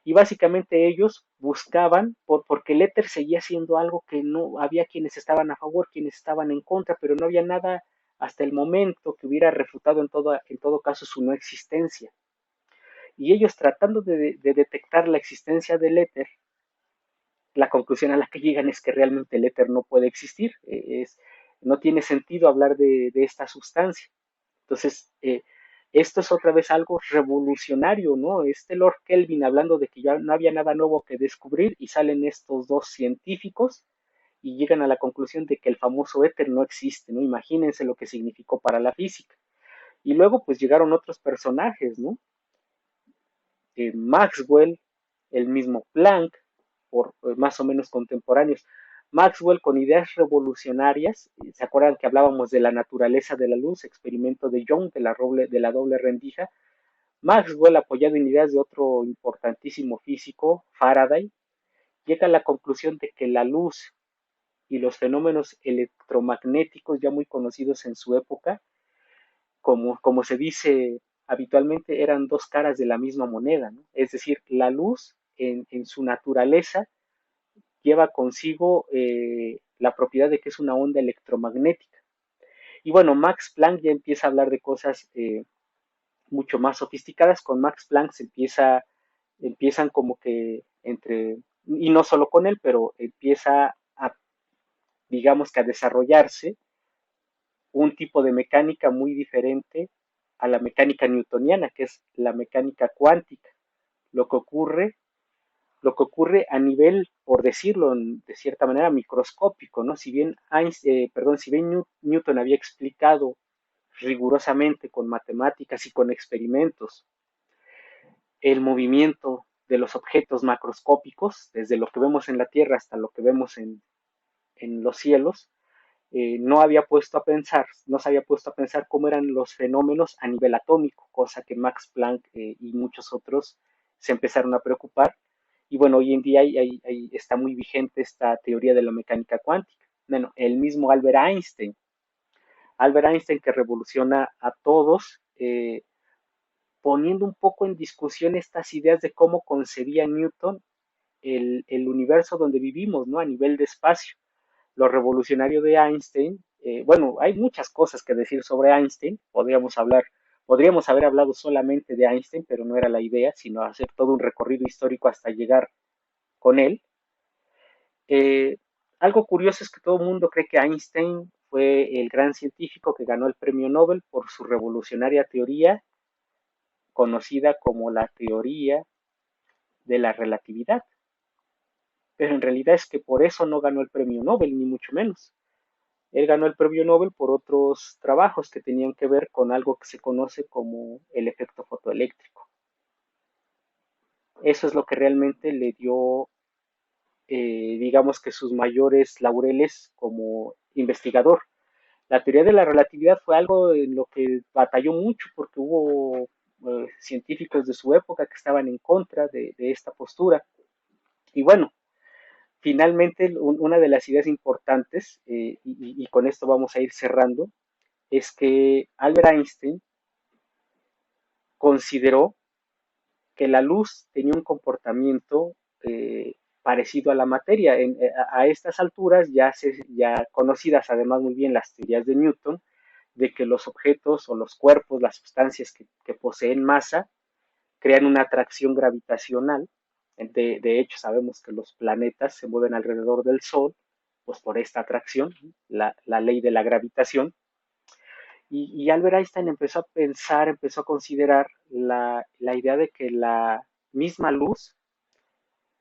S2: Y básicamente ellos buscaban, porque el éter seguía siendo algo que no había quienes estaban a favor, quienes estaban en contra, pero no había nada hasta el momento que hubiera refutado en todo caso su no existencia. Y ellos tratando de detectar la existencia del éter, la conclusión a la que llegan es que realmente el éter no puede existir, no tiene sentido hablar de esta sustancia. Entonces, esto es otra vez algo revolucionario, ¿no? Lord Kelvin hablando de que ya no había nada nuevo que descubrir y salen estos dos científicos y llegan a la conclusión de que el famoso éter no existe, ¿no? Imagínense lo que significó para la física. Y luego pues llegaron otros personajes, ¿no? Maxwell, el mismo Planck, por más o menos contemporáneos. Maxwell con ideas revolucionarias, ¿se acuerdan que hablábamos de la naturaleza de la luz, experimento de Young, de la doble rendija? Maxwell, apoyado en ideas de otro importantísimo físico, Faraday, llega a la conclusión de que la luz y los fenómenos electromagnéticos ya muy conocidos en su época, como se dice habitualmente, eran dos caras de la misma moneda, ¿no? Es decir, la luz en su naturaleza lleva consigo la propiedad de que es una onda electromagnética. Y bueno, Max Planck ya empieza a hablar de cosas mucho más sofisticadas. Con Max Planck empiezan como que y no solo con él, pero empieza a, digamos que a desarrollarse un tipo de mecánica muy diferente a la mecánica newtoniana, que es la mecánica cuántica. Lo que ocurre, lo que ocurre a nivel, por decirlo de cierta manera, microscópico, ¿no? Si bien Newton había explicado rigurosamente con matemáticas y con experimentos el movimiento de los objetos macroscópicos, desde lo que vemos en la Tierra hasta lo que vemos en los cielos, no se había puesto a pensar cómo eran los fenómenos a nivel atómico, cosa que Max Planck y muchos otros se empezaron a preocupar. Y bueno, hoy en día está muy vigente esta teoría de la mecánica cuántica. Bueno, el mismo Albert Einstein que revoluciona a todos, poniendo un poco en discusión estas ideas de cómo concebía Newton el universo donde vivimos, ¿no? A nivel de espacio. Lo revolucionario de Einstein, bueno, hay muchas cosas que decir sobre Einstein, podríamos haber hablado solamente de Einstein, pero no era la idea, sino hacer todo un recorrido histórico hasta llegar con él. Eh, Algo curioso es que todo el mundo cree que Einstein fue el gran científico que ganó el premio Nobel por su revolucionaria teoría, conocida como la teoría de la relatividad. Pero en realidad es que por eso no ganó el premio Nobel, ni mucho menos. Él ganó el premio Nobel por otros trabajos que tenían que ver con algo que se conoce como el efecto fotoeléctrico. Eso es lo que realmente le dio, digamos que sus mayores laureles como investigador. La teoría de la relatividad fue algo en lo que batalló mucho porque hubo científicos de su época que estaban en contra de esta postura. Y bueno, finalmente una de las ideas importantes, y con esto vamos a ir cerrando, es que Albert Einstein consideró que la luz tenía un comportamiento parecido a la materia. A estas alturas ya conocidas además muy bien las teorías de Newton, de que los objetos o los cuerpos, las sustancias que poseen masa, crean una atracción gravitacional. De hecho, sabemos que los planetas se mueven alrededor del Sol, pues por esta atracción, la ley de la gravitación. Y Albert Einstein empezó a pensar, empezó a considerar la idea de que la misma luz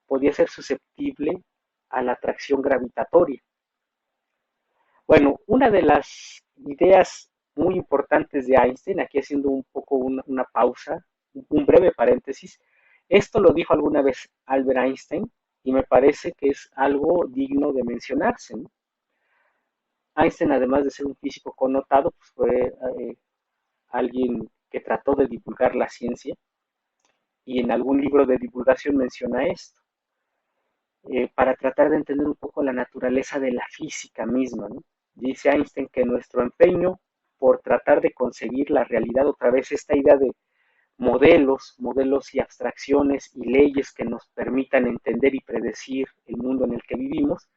S2: podía ser susceptible a la atracción gravitatoria. Bueno, una de las ideas muy importantes de Einstein, aquí haciendo un poco una pausa, un breve paréntesis, esto lo dijo alguna vez Albert Einstein y me parece que es algo digno de mencionarse, ¿no? Einstein, además de ser un físico connotado, pues fue alguien que trató de divulgar la ciencia y en algún libro de divulgación menciona esto, para tratar de entender un poco la naturaleza de la física misma, ¿no? Dice Einstein que nuestro empeño por tratar de conseguir la realidad, otra vez esta idea de modelos y abstracciones y leyes que nos permitan entender y predecir el mundo en el que vivimos,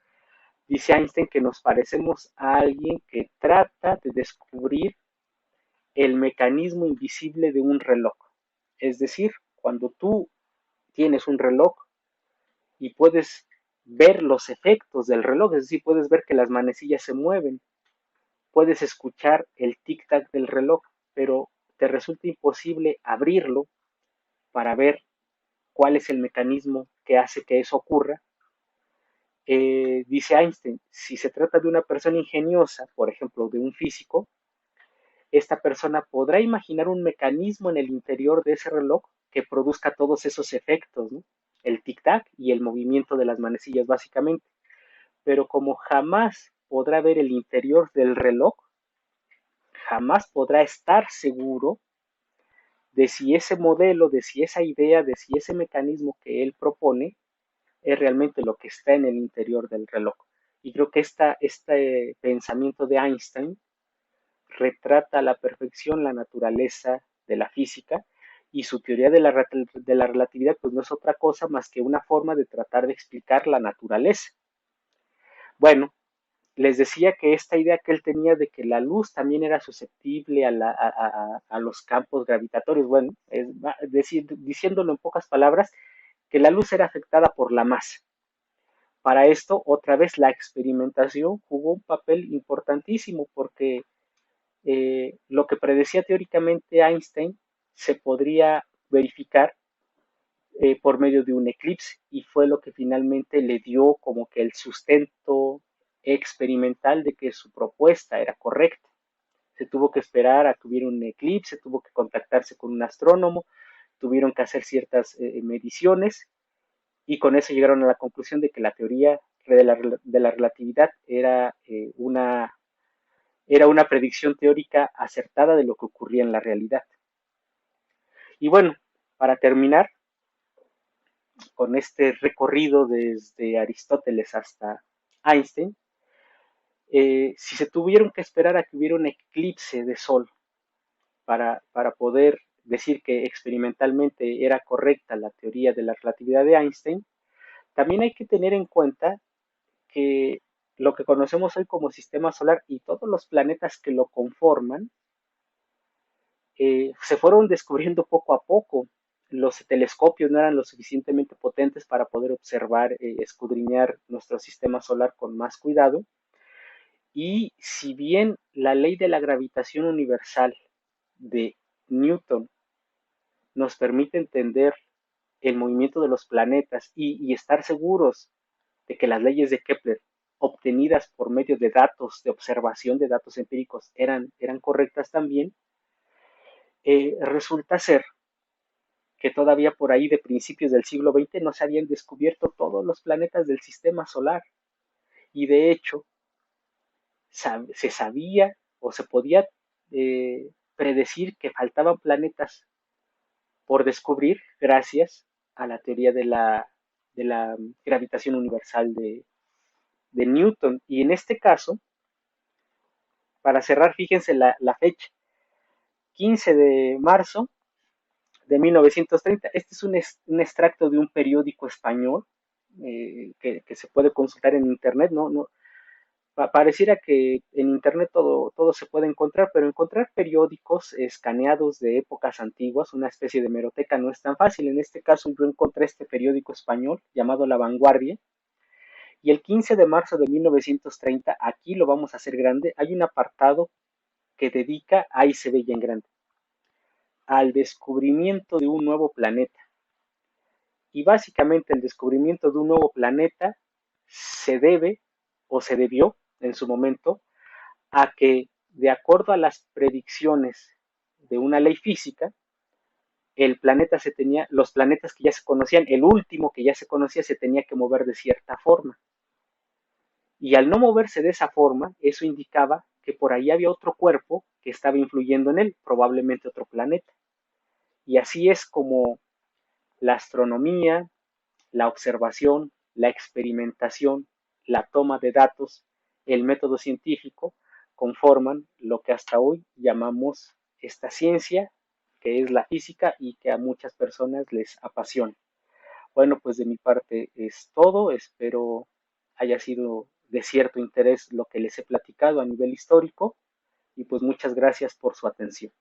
S2: dice Einstein que nos parecemos a alguien que trata de descubrir el mecanismo invisible de un reloj. Es decir, cuando tú tienes un reloj y puedes ver los efectos del reloj, es decir, puedes ver que las manecillas se mueven, puedes escuchar el tic-tac del reloj, pero te resulta imposible abrirlo para ver cuál es el mecanismo que hace que eso ocurra. Dice Einstein, si se trata de una persona ingeniosa, por ejemplo, de un físico, esta persona podrá imaginar un mecanismo en el interior de ese reloj que produzca todos esos efectos, ¿no? El tic-tac y el movimiento de las manecillas básicamente. Pero como jamás podrá ver el interior del reloj, jamás podrá estar seguro de si ese modelo, de si esa idea, de si ese mecanismo que él propone es realmente lo que está en el interior del reloj. Y creo que este pensamiento de Einstein retrata a la perfección la naturaleza de la física y su teoría de la relatividad pues no es otra cosa más que una forma de tratar de explicar la naturaleza. Bueno, les decía que esta idea que él tenía de que la luz también era susceptible a los campos gravitatorios, bueno, diciéndolo en pocas palabras, que la luz era afectada por la masa. Para esto, otra vez, la experimentación jugó un papel importantísimo porque lo que predecía teóricamente Einstein se podría verificar por medio de un eclipse y fue lo que finalmente le dio como que el sustento experimental de que su propuesta era correcta. Se tuvo que esperar a que hubiera un eclipse, tuvo que contactarse con un astrónomo, tuvieron que hacer ciertas mediciones y con eso llegaron a la conclusión de que la teoría de la relatividad era una predicción teórica acertada de lo que ocurría en la realidad. Y bueno, para terminar con este recorrido desde Aristóteles hasta Einstein, si se tuvieron que esperar a que hubiera un eclipse de sol para poder decir que experimentalmente era correcta la teoría de la relatividad de Einstein, también hay que tener en cuenta que lo que conocemos hoy como sistema solar y todos los planetas que lo conforman se fueron descubriendo poco a poco. Los telescopios no eran lo suficientemente potentes para poder observar, escudriñar nuestro sistema solar con más cuidado. Y si bien la ley de la gravitación universal de Newton nos permite entender el movimiento de los planetas y estar seguros de que las leyes de Kepler obtenidas por medio de datos de observación, de datos empíricos, eran correctas también, resulta ser que todavía por ahí de principios del siglo XX no se habían descubierto todos los planetas del sistema solar. Y de hecho, se sabía o se podía predecir que faltaban planetas por descubrir gracias a la teoría de la gravitación universal de Newton. Y en este caso, para cerrar, fíjense la fecha, 15 de marzo de 1930. Este es un extracto de un periódico español que se puede consultar en internet, no, pareciera que en internet todo se puede encontrar, pero encontrar periódicos escaneados de épocas antiguas, una especie de hemeroteca, no es tan fácil. En este caso yo encontré este periódico español llamado La Vanguardia y el 15 de marzo de 1930, aquí lo vamos a hacer grande, hay un apartado que dedica, ahí se ve ya en grande, al descubrimiento de un nuevo planeta. Y básicamente el descubrimiento de un nuevo planeta se debe o se debió en su momento a que, de acuerdo a las predicciones de una ley física, los planetas que ya se conocían, el último que ya se conocía, se tenía que mover de cierta forma. Y al no moverse de esa forma, eso indicaba que por ahí había otro cuerpo que estaba influyendo en él, probablemente otro planeta. Y así es como la astronomía, la observación, la experimentación, la toma de datos, el método científico, conforman lo que hasta hoy llamamos esta ciencia, que es la física y que a muchas personas les apasiona. Bueno, pues de mi parte es todo. Espero haya sido de cierto interés lo que les he platicado a nivel histórico y pues muchas gracias por su atención.